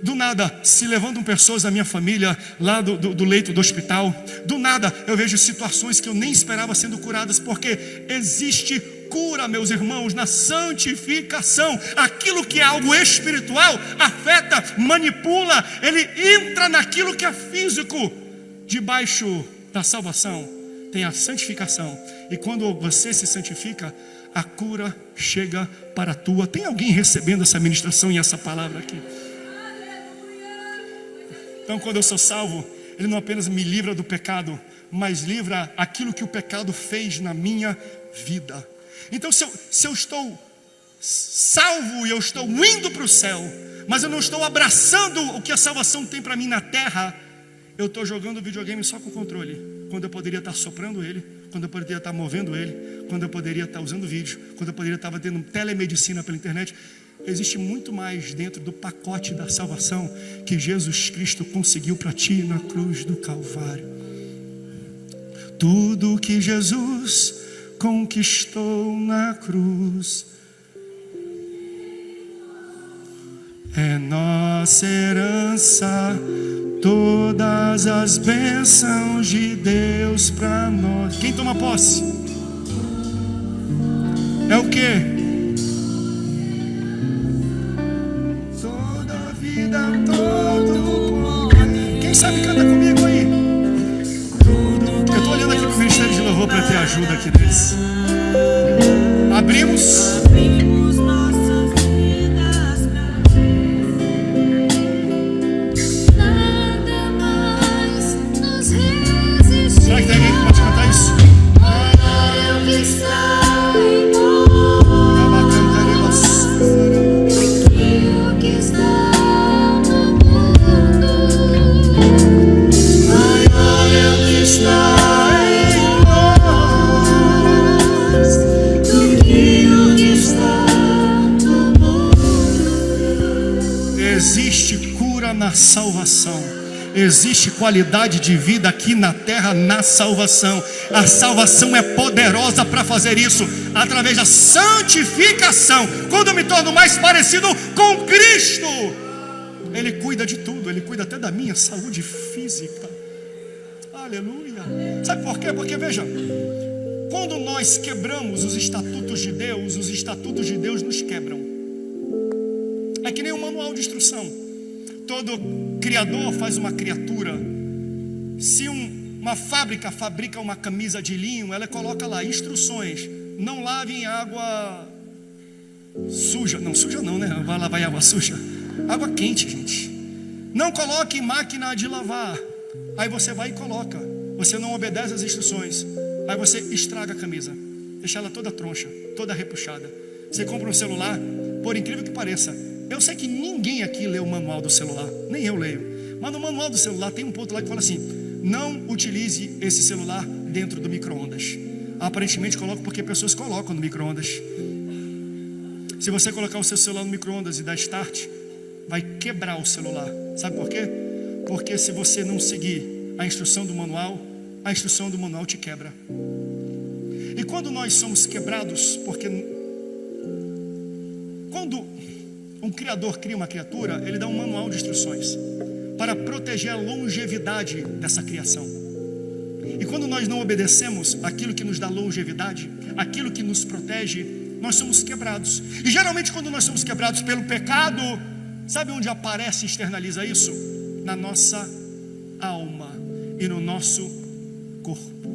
Do nada se levantam pessoas da minha família lá do leito do hospital. Do nada eu vejo situações que eu nem esperava sendo curadas. Porque existe cura, meus irmãos, na santificação. Aquilo que é algo espiritual afeta, manipula, ele entra naquilo que é físico. Debaixo da salvação tem a santificação. E quando você se santifica, a cura chega para a tua. Tem alguém recebendo essa ministração e essa palavra aqui? Então, quando eu sou salvo, ele não apenas me livra do pecado, mas livra aquilo que o pecado fez na minha vida. Então, se eu estou salvo e eu estou indo para o céu, mas eu não estou abraçando o que a salvação tem para mim na terra, eu estou jogando videogame só com controle, quando eu poderia estar soprando ele, quando eu poderia estar movendo ele, quando eu poderia estar usando vídeo, quando eu poderia estar tendo telemedicina pela internet. Existe muito mais dentro do pacote da salvação que Jesus Cristo conseguiu para ti na cruz do Calvário. Tudo que Jesus conquistou na cruz é nossa herança, todas as bênçãos de Deus para nós. Quem toma posse? É o quê? Quem sabe canta comigo aí? Eu estou olhando aqui para o Ministério de Louvor para ter ajuda aqui deles. Abrimos nossas vidas pra nada mais nos resistir. Será que tem alguém que pode cantar isso? Olha o que está em nós, aquilo que está. Está em nós. existe qualidade de vida aqui na terra na salvação. A salvação é poderosa para fazer isso, através da santificação. Quando eu me torno mais parecido com Cristo, Ele cuida de tudo, Ele cuida até da minha saúde física. Aleluia. Sabe por quê? Porque veja, quando nós quebramos os estatutos de Deus, os estatutos de Deus nos quebram. É que nem um manual de instrução. Todo criador faz uma criatura. Se uma fábrica fabrica uma camisa de linho, ela coloca lá instruções: não lave em água suja. Não, suja não, né? Vai lavar em água suja. Água quente, gente. Não coloque em máquina de lavar. Aí você vai e coloca. Você não obedece às instruções. Aí você estraga a camisa, deixa ela toda troncha, toda repuxada. Você compra um celular, por incrível que pareça, eu sei que ninguém aqui lê o manual do celular, nem eu leio, mas no manual do celular tem um ponto lá que fala assim: não utilize esse celular dentro do micro-ondas. Aparentemente coloca porque pessoas colocam no micro-ondas. Se você colocar o seu celular no micro-ondas e dar start, vai quebrar o celular. Sabe por quê? Porque se você não seguir a instrução do manual, a instrução do manual te quebra. E quando nós somos quebrados, porque quando um criador cria uma criatura, ele dá um manual de instruções para proteger a longevidade dessa criação. E quando nós não obedecemos aquilo que nos dá longevidade, aquilo que nos protege, nós somos quebrados. E geralmente quando nós somos quebrados pelo pecado, sabe onde aparece e externaliza isso? Na nossa alma e no nosso corpo.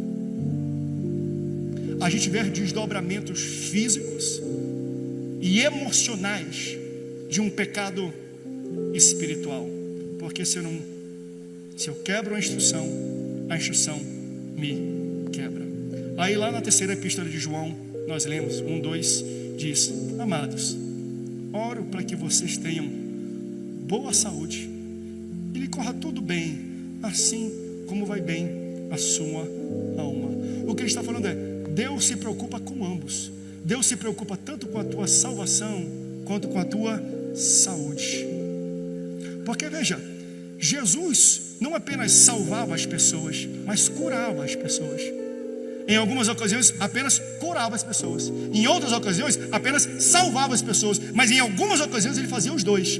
A gente vê desdobramentos físicos e emocionais de um pecado espiritual. Porque se eu quebro a instrução me quebra. Aí lá na terceira epístola de João, nós lemos 1:2, diz: amados, oro para que vocês tenham boa saúde e lhe corra tudo bem, assim como vai bem a sua alma. O que ele está falando é: Deus se preocupa com ambos. Deus se preocupa tanto com a tua salvação quanto com a tua saúde. Porque veja, Jesus não apenas salvava as pessoas, mas curava as pessoas. Em algumas ocasiões apenas curava as pessoas, em outras ocasiões apenas salvava as pessoas, mas em algumas ocasiões ele fazia os dois.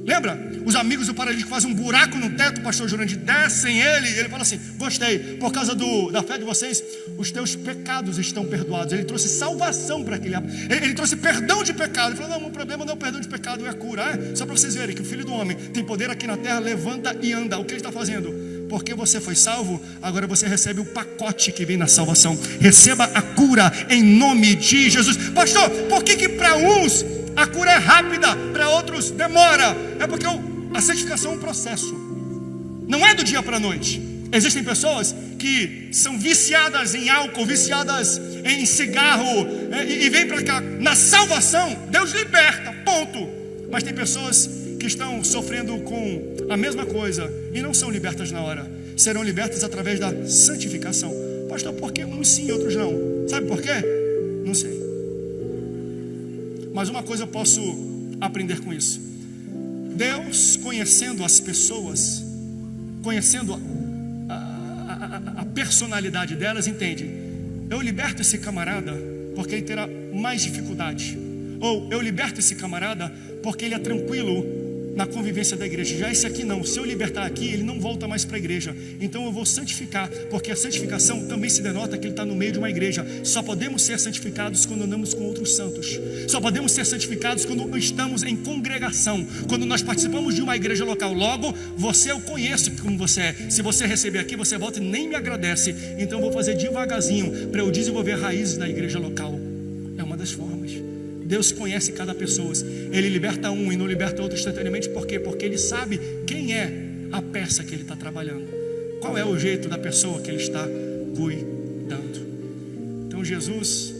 Lembra? Os amigos do paralítico fazem um buraco no teto, o pastor Jurandir, descem ele fala assim: gostei, por causa da fé de vocês, os teus pecados estão perdoados. Ele trouxe salvação para aquele, ele trouxe perdão de pecado. Ele falou: não, o problema não é o perdão de pecado, é a cura. Só para vocês verem que o Filho do Homem tem poder aqui na terra, levanta e anda. O que ele está fazendo? Porque você foi salvo, agora você recebe o pacote que vem na salvação. Receba a cura em nome de Jesus. Pastor, por que para uns a cura é rápida, para outros demora? É porque a santificação é um processo, não é do dia para a noite. Existem pessoas que são viciadas em álcool, viciadas em cigarro, e vem para cá. Na salvação, Deus liberta, ponto. Mas tem pessoas que estão sofrendo com a mesma coisa e não são libertas na hora. Serão libertas através da santificação. Pastor, por que uns sim e outros não? Sabe por quê? Não sei. Mas uma coisa eu posso aprender com isso: Deus, conhecendo as pessoas, conhecendo a personalidade delas, entende: eu liberto esse camarada porque ele terá mais dificuldade, ou eu liberto esse camarada porque ele é tranquilo na convivência da igreja. Já esse aqui não, se eu libertar aqui, ele não volta mais para a igreja. Então eu vou santificar, porque a santificação também se denota que ele está no meio de uma igreja. Só podemos ser santificados quando andamos com outros santos. Só podemos ser santificados quando estamos em congregação, quando nós participamos de uma igreja local. Logo, eu conheço como você é. Se você receber aqui, você volta e nem me agradece. Então eu vou fazer devagarzinho para eu desenvolver raízes na igreja local. É uma das formas. Deus conhece cada pessoa. Ele liberta um e não liberta outro instantaneamente. Por quê? Porque Ele sabe quem é a peça que Ele está trabalhando, qual é o jeito da pessoa que Ele está cuidando. Então Jesus,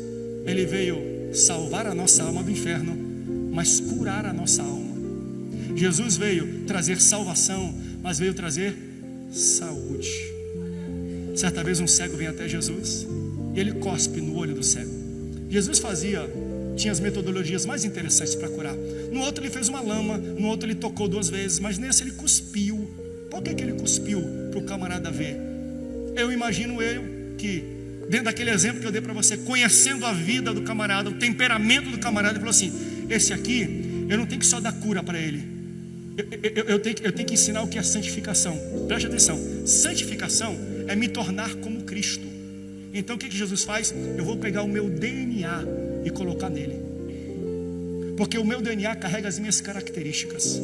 Ele veio salvar a nossa alma do inferno, mas curar a nossa alma. Jesus veio trazer salvação, mas veio trazer saúde. Certa vez um cego vem até Jesus e ele cospe no olho do cego. Jesus tinha as metodologias mais interessantes para curar. No outro ele fez uma lama, no outro ele tocou 2 vezes, mas nesse ele cuspiu. Por que ele cuspiu para o camarada ver? Eu imagino que, dentro daquele exemplo que eu dei para você, conhecendo a vida do camarada, o temperamento do camarada, ele falou assim: esse aqui, eu não tenho que só dar cura para ele, eu tenho que ensinar o que é santificação. Preste atenção, santificação é me tornar como Cristo. Então o que Jesus faz? Eu vou pegar o meu DNA e colocar nele, porque o meu DNA carrega as minhas características.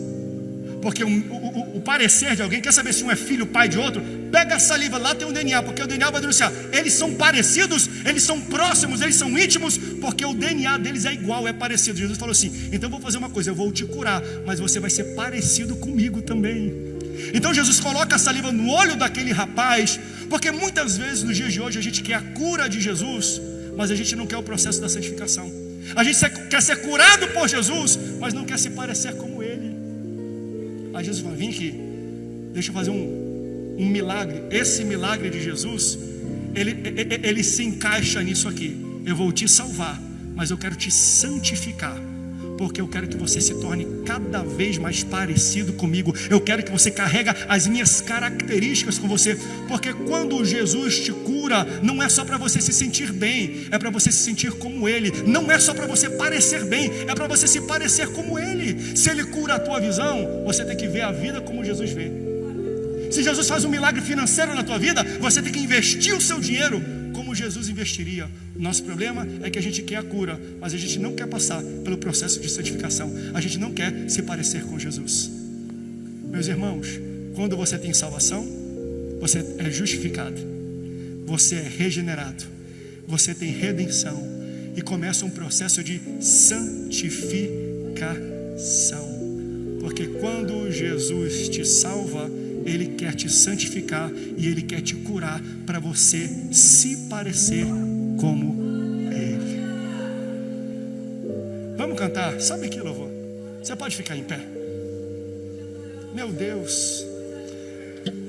Porque o parecer de alguém, quer saber se um é filho, pai de outro? Pega a saliva, lá tem um DNA, porque o DNA vai denunciar. Eles são parecidos, eles são próximos, eles são íntimos, porque o DNA deles é igual, é parecido. Jesus falou assim: então eu vou fazer uma coisa, eu vou te curar, mas você vai ser parecido comigo também. Então Jesus coloca a saliva no olho daquele rapaz, porque muitas vezes nos dias de hoje a gente quer a cura de Jesus, mas a gente não quer o processo da santificação. A gente quer ser curado por Jesus, mas não quer se parecer como Ele. Aí Jesus vai: vem aqui, deixa eu fazer um milagre. Esse milagre de Jesus, ele se encaixa nisso aqui. Eu vou te salvar, mas eu quero te santificar, porque eu quero que você se torne cada vez mais parecido comigo. Eu quero que você carregue as minhas características com você, porque quando Jesus te cura, não é só para você se sentir bem, é para você se sentir como Ele. Não é só para você parecer bem, é para você se parecer como Ele. Se Ele cura a tua visão, você tem que ver a vida como Jesus vê. Se Jesus faz um milagre financeiro na tua vida, você tem que investir o seu dinheiro como Jesus investiria. O nosso problema é que a gente quer a cura, mas a gente não quer passar pelo processo de santificação. A gente não quer se parecer com Jesus. Meus irmãos, quando você tem salvação, você é justificado, você é regenerado, você tem redenção, e começa um processo de santificação. Porque quando Jesus te salva, Ele quer te santificar e Ele quer te curar para você se parecer como Ele. Vamos cantar? Sabe que louvor? Você pode ficar em pé. Meu Deus,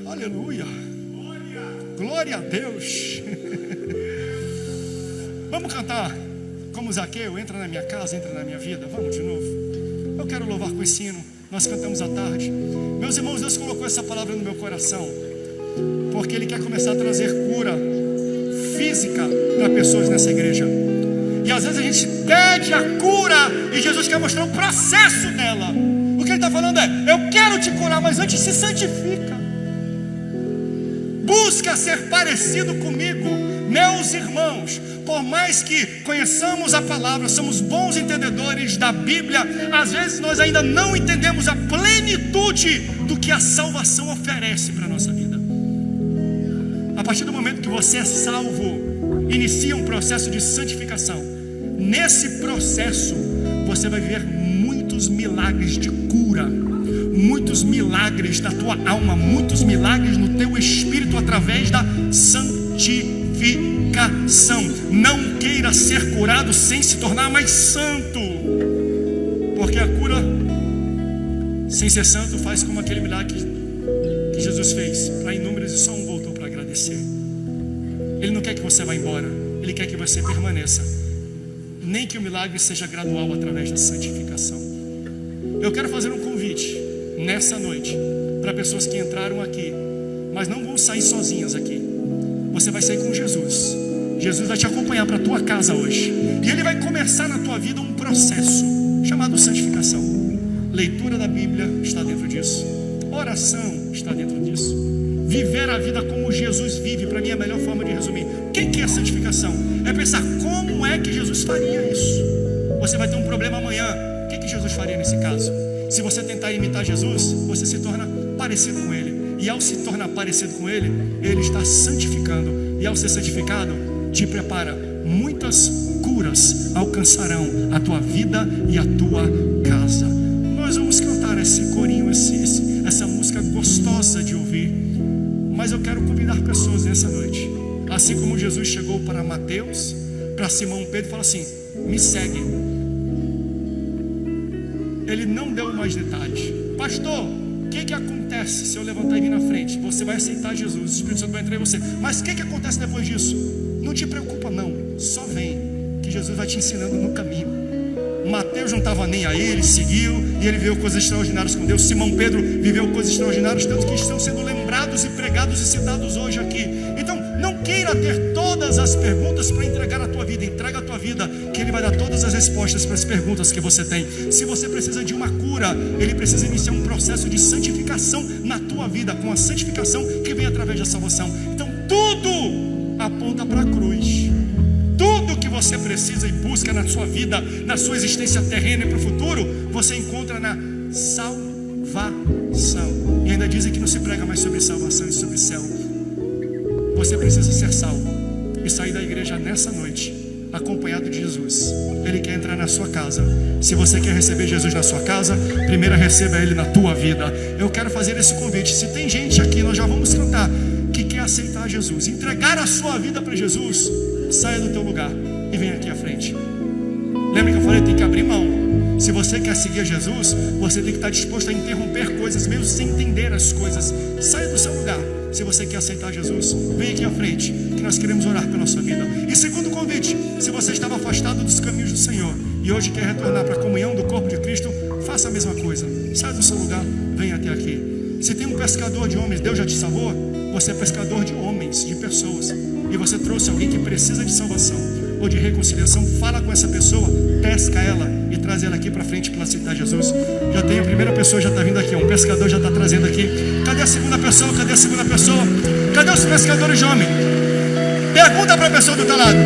aleluia, glória a Deus. Vamos cantar como Zaqueu: entra na minha casa, entra na minha vida. Vamos de novo. Eu quero louvar com esse hino. Nós cantamos à tarde. Meus irmãos, Deus colocou essa palavra no meu coração, porque Ele quer começar a trazer cura física para pessoas nessa igreja. E às vezes a gente pede a cura e Jesus quer mostrar o processo dela. O que Ele está falando é: eu quero te curar, mas antes se santifica. Busca ser parecido comigo. Meus irmãos, por mais que conheçamos a palavra, somos bons entendedores da Bíblia, às vezes nós ainda não entendemos a plenitude do que a salvação oferece para a nossa vida. A partir do momento que você é salvo, inicia um processo de santificação. Nesse processo, você vai viver muitos milagres de cura, muitos milagres da tua alma, muitos milagres no teu espírito através da santificação. Não queira ser curado sem se tornar mais santo, porque a cura sem ser santo faz como aquele milagre que Jesus fez para inúmeros e só um voltou para agradecer. Ele não quer que você vá embora, Ele quer que você permaneça, nem que o milagre seja gradual através da santificação. Eu quero fazer um convite nessa noite para pessoas que entraram aqui, mas não vão sair sozinhas aqui. Você vai sair com Jesus. Jesus vai te acompanhar para a tua casa hoje, e Ele vai começar na tua vida um processo chamado santificação. Leitura da Bíblia está dentro disso, oração está dentro disso, viver a vida como Jesus vive. Para mim é a melhor forma de resumir. O que é santificação? É pensar como é que Jesus faria isso. Você vai ter um problema amanhã, o que Jesus faria nesse caso? Se você tentar imitar Jesus, você se torna parecido com Ele, e ao se tornar parecido com Ele, Ele está santificando, e ao ser santificado, te prepara. Muitas curas alcançarão a tua vida e a tua casa. Nós vamos cantar esse corinho, essa música gostosa de ouvir, mas eu quero convidar pessoas nessa noite, assim como Jesus chegou para Mateus, para Simão Pedro e falou assim: me segue. Ele não deu mais detalhes. Pastor, o que acontece se eu levantar e vir na frente? Você vai aceitar Jesus, o Espírito Santo vai entrar em você, mas o que acontece depois disso? Não te preocupa não, só vem, que Jesus vai te ensinando no caminho. Mateus não estava nem aí, ele seguiu e ele viveu coisas extraordinárias com Deus. Simão Pedro viveu coisas extraordinárias, tanto que estão sendo lembrados e pregados e citados hoje aqui. Então não queira ter todas as perguntas para entregar a tua vida. Entrega a tua vida, que Ele vai dar todas as respostas para as perguntas que você tem. Se você precisa de uma cura, Ele precisa iniciar um processo de santificação na tua vida, com a santificação que vem através da salvação. Então tudo aponta para a cruz. Tudo que você precisa e busca na sua vida, na sua existência terrena e para o futuro, você encontra na salvação. E ainda dizem que não se prega mais sobre salvação e sobre céu. Você precisa ser salvo e sair da igreja nessa noite acompanhado de Jesus. Ele quer entrar na sua casa. Se você quer receber Jesus na sua casa, primeiro receba Ele na tua vida. Eu quero fazer esse convite. Se tem gente aqui, nós já vamos cantar, que quer aceitar Jesus, entregar a sua vida para Jesus, saia do teu lugar e venha aqui à frente. Lembra que eu falei, tem que abrir mão. Se você quer seguir a Jesus, você tem que estar disposto a interromper coisas, mesmo sem entender as coisas. Saia do seu lugar. Se você quer aceitar Jesus, vem aqui à frente, que nós queremos orar pela sua vida. E segundo convite, se você estava afastado dos caminhos do Senhor e hoje quer retornar para a comunhão do corpo de Cristo, faça a mesma coisa. Saia do seu lugar, venha até aqui. Se tem um pescador de homens, Deus já te salvou. Você é pescador de homens, de pessoas, e você trouxe alguém que precisa de salvação ou de reconciliação. Fala com essa pessoa, pesca ela e traz ela aqui para frente para aceitar Jesus. Já tem a primeira pessoa, já está vindo aqui, um pescador já está trazendo aqui. Cadê a segunda pessoa? Cadê a segunda pessoa? Cadê os pescadores de homem? Pergunta para a pessoa do teu lado,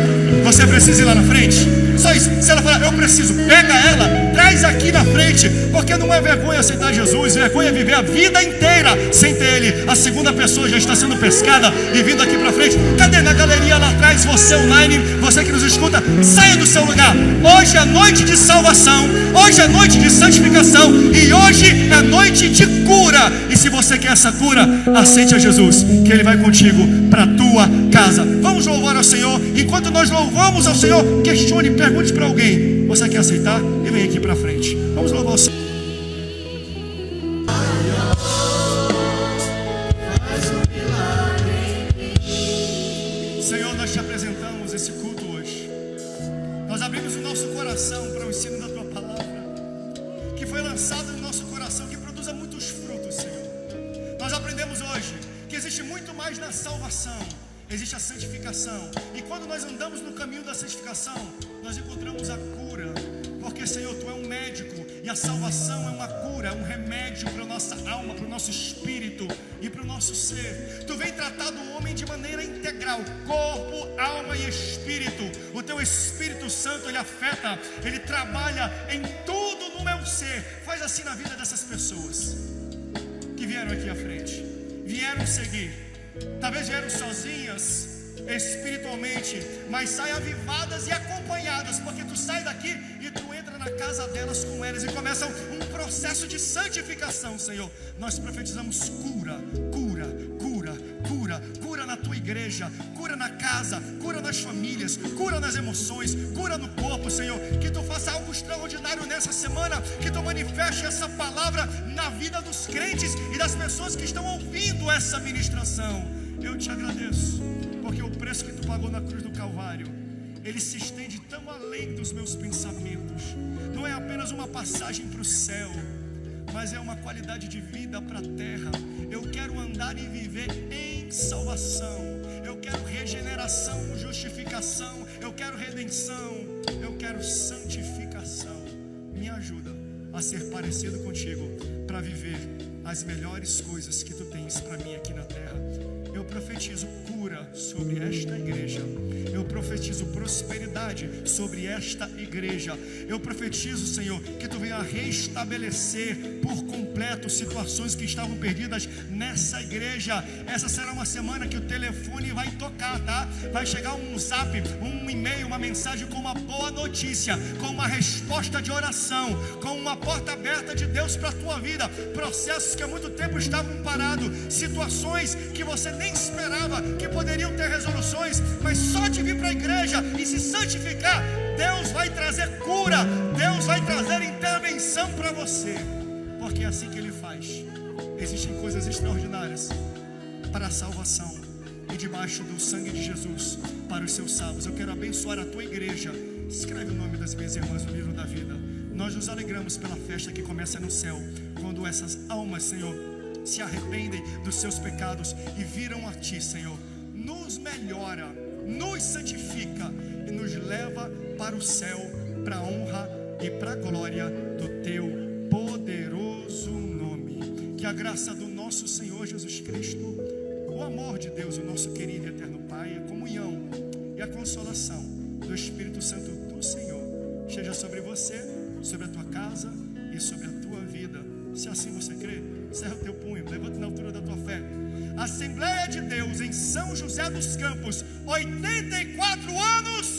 você precisa ir lá na frente? Só isso. Se ela falar, eu preciso, pega ela, traz aqui na frente, porque não é vergonha aceitar Jesus, vergonha é viver a vida inteira sem ter Ele. A segunda pessoa já está sendo pescada e vindo aqui para frente. Cadê na galeria lá atrás, você online, você que nos escuta, saia do seu lugar. Hoje é noite de salvação, hoje é noite de santificação e hoje é noite de cura. E se você quer essa cura, aceite a Jesus, que Ele vai contigo para a tua casa. Vamos louvar ao Senhor. Enquanto nós louvamos ao Senhor, questione, pergunte para alguém, você quer aceitar? E vem aqui para frente. Vamos louvar ao Senhor. Senhor, nós te apresentamos esse culto hoje. Nós abrimos o nosso coração para o ensino da tua palavra, que foi lançado no nosso coração, que produza muitos frutos, Senhor. Nós aprendemos hoje que existe muito mais na salvação. Existe a santificação. E quando nós andamos no caminho da santificação, nós encontramos a cura. Porque, Senhor, Tu é um médico. E a salvação é uma cura, é um remédio para a nossa alma, para o nosso espírito e para o nosso ser. Tu vem tratar do homem de maneira integral, corpo, alma e espírito. O Teu Espírito Santo, Ele afeta, Ele trabalha em tudo no meu ser. Faz assim na vida dessas pessoas que vieram aqui à frente, vieram seguir. Talvez vieram sozinhas espiritualmente, mas saem avivadas e acompanhadas, porque tu sai daqui e tu entra na casa delas com elas e começa um processo de santificação. Senhor, nós profetizamos cura, cura, cura, cura, cura na tua igreja, cura na casa, cura nas famílias, cura nas emoções, cura no corpo, Senhor. Que tu faça algo extraordinário nessa semana, que tu manifeste essa palavra na vida dos crentes e das pessoas que estão ouvindo essa ministração. Eu te agradeço, porque o preço que tu pagou na cruz do Calvário, ele se estende tão além dos meus pensamentos. Não é apenas uma passagem para o céu, mas é uma qualidade de vida para a terra. Eu quero andar e viver em salvação. Eu quero regeneração, justificação. Eu quero redenção. Eu quero santificação. Me ajuda a ser parecido contigo, para viver as melhores coisas que tu tens para mim aqui na terra. Eu profetizo cura sobre esta igreja. Eu profetizo prosperidade sobre esta igreja. Eu profetizo, Senhor, que tu venha restabelecer por completo situações que estavam perdidas nessa igreja. Essa será uma semana que o telefone vai tocar, tá? Vai chegar um zap, um e-mail, uma mensagem com uma boa notícia, com uma resposta de oração, com uma porta aberta de Deus para a tua vida. Processos que há muito tempo estavam parados, situações que você nem esperava que poderiam ter resoluções, mas só de vir para a igreja e se santificar, Deus vai trazer cura, Deus vai trazer intervenção para você, porque é assim que Ele faz. Existem coisas extraordinárias para a salvação e debaixo do sangue de Jesus para os seus salvos. Eu quero abençoar a tua igreja Escreve o nome das minhas irmãs no livro da vida. Nós nos alegramos pela festa que começa no céu, quando essas almas, Senhor, se arrependem dos seus pecados e viram a Ti, Senhor. Nos melhora, nos santifica e nos leva para o céu, para a honra e para a glória do Teu poderoso nome. Que a graça do nosso Senhor Jesus Cristo, o amor de Deus, o nosso querido e eterno Pai, a comunhão e a consolação do Espírito Santo do Senhor esteja sobre você, sobre a tua casa e sobre a tua vida. Se assim você crê, cerra o teu punho, levanta na altura da tua fé. Assembleia de Deus em São José dos Campos, 84 anos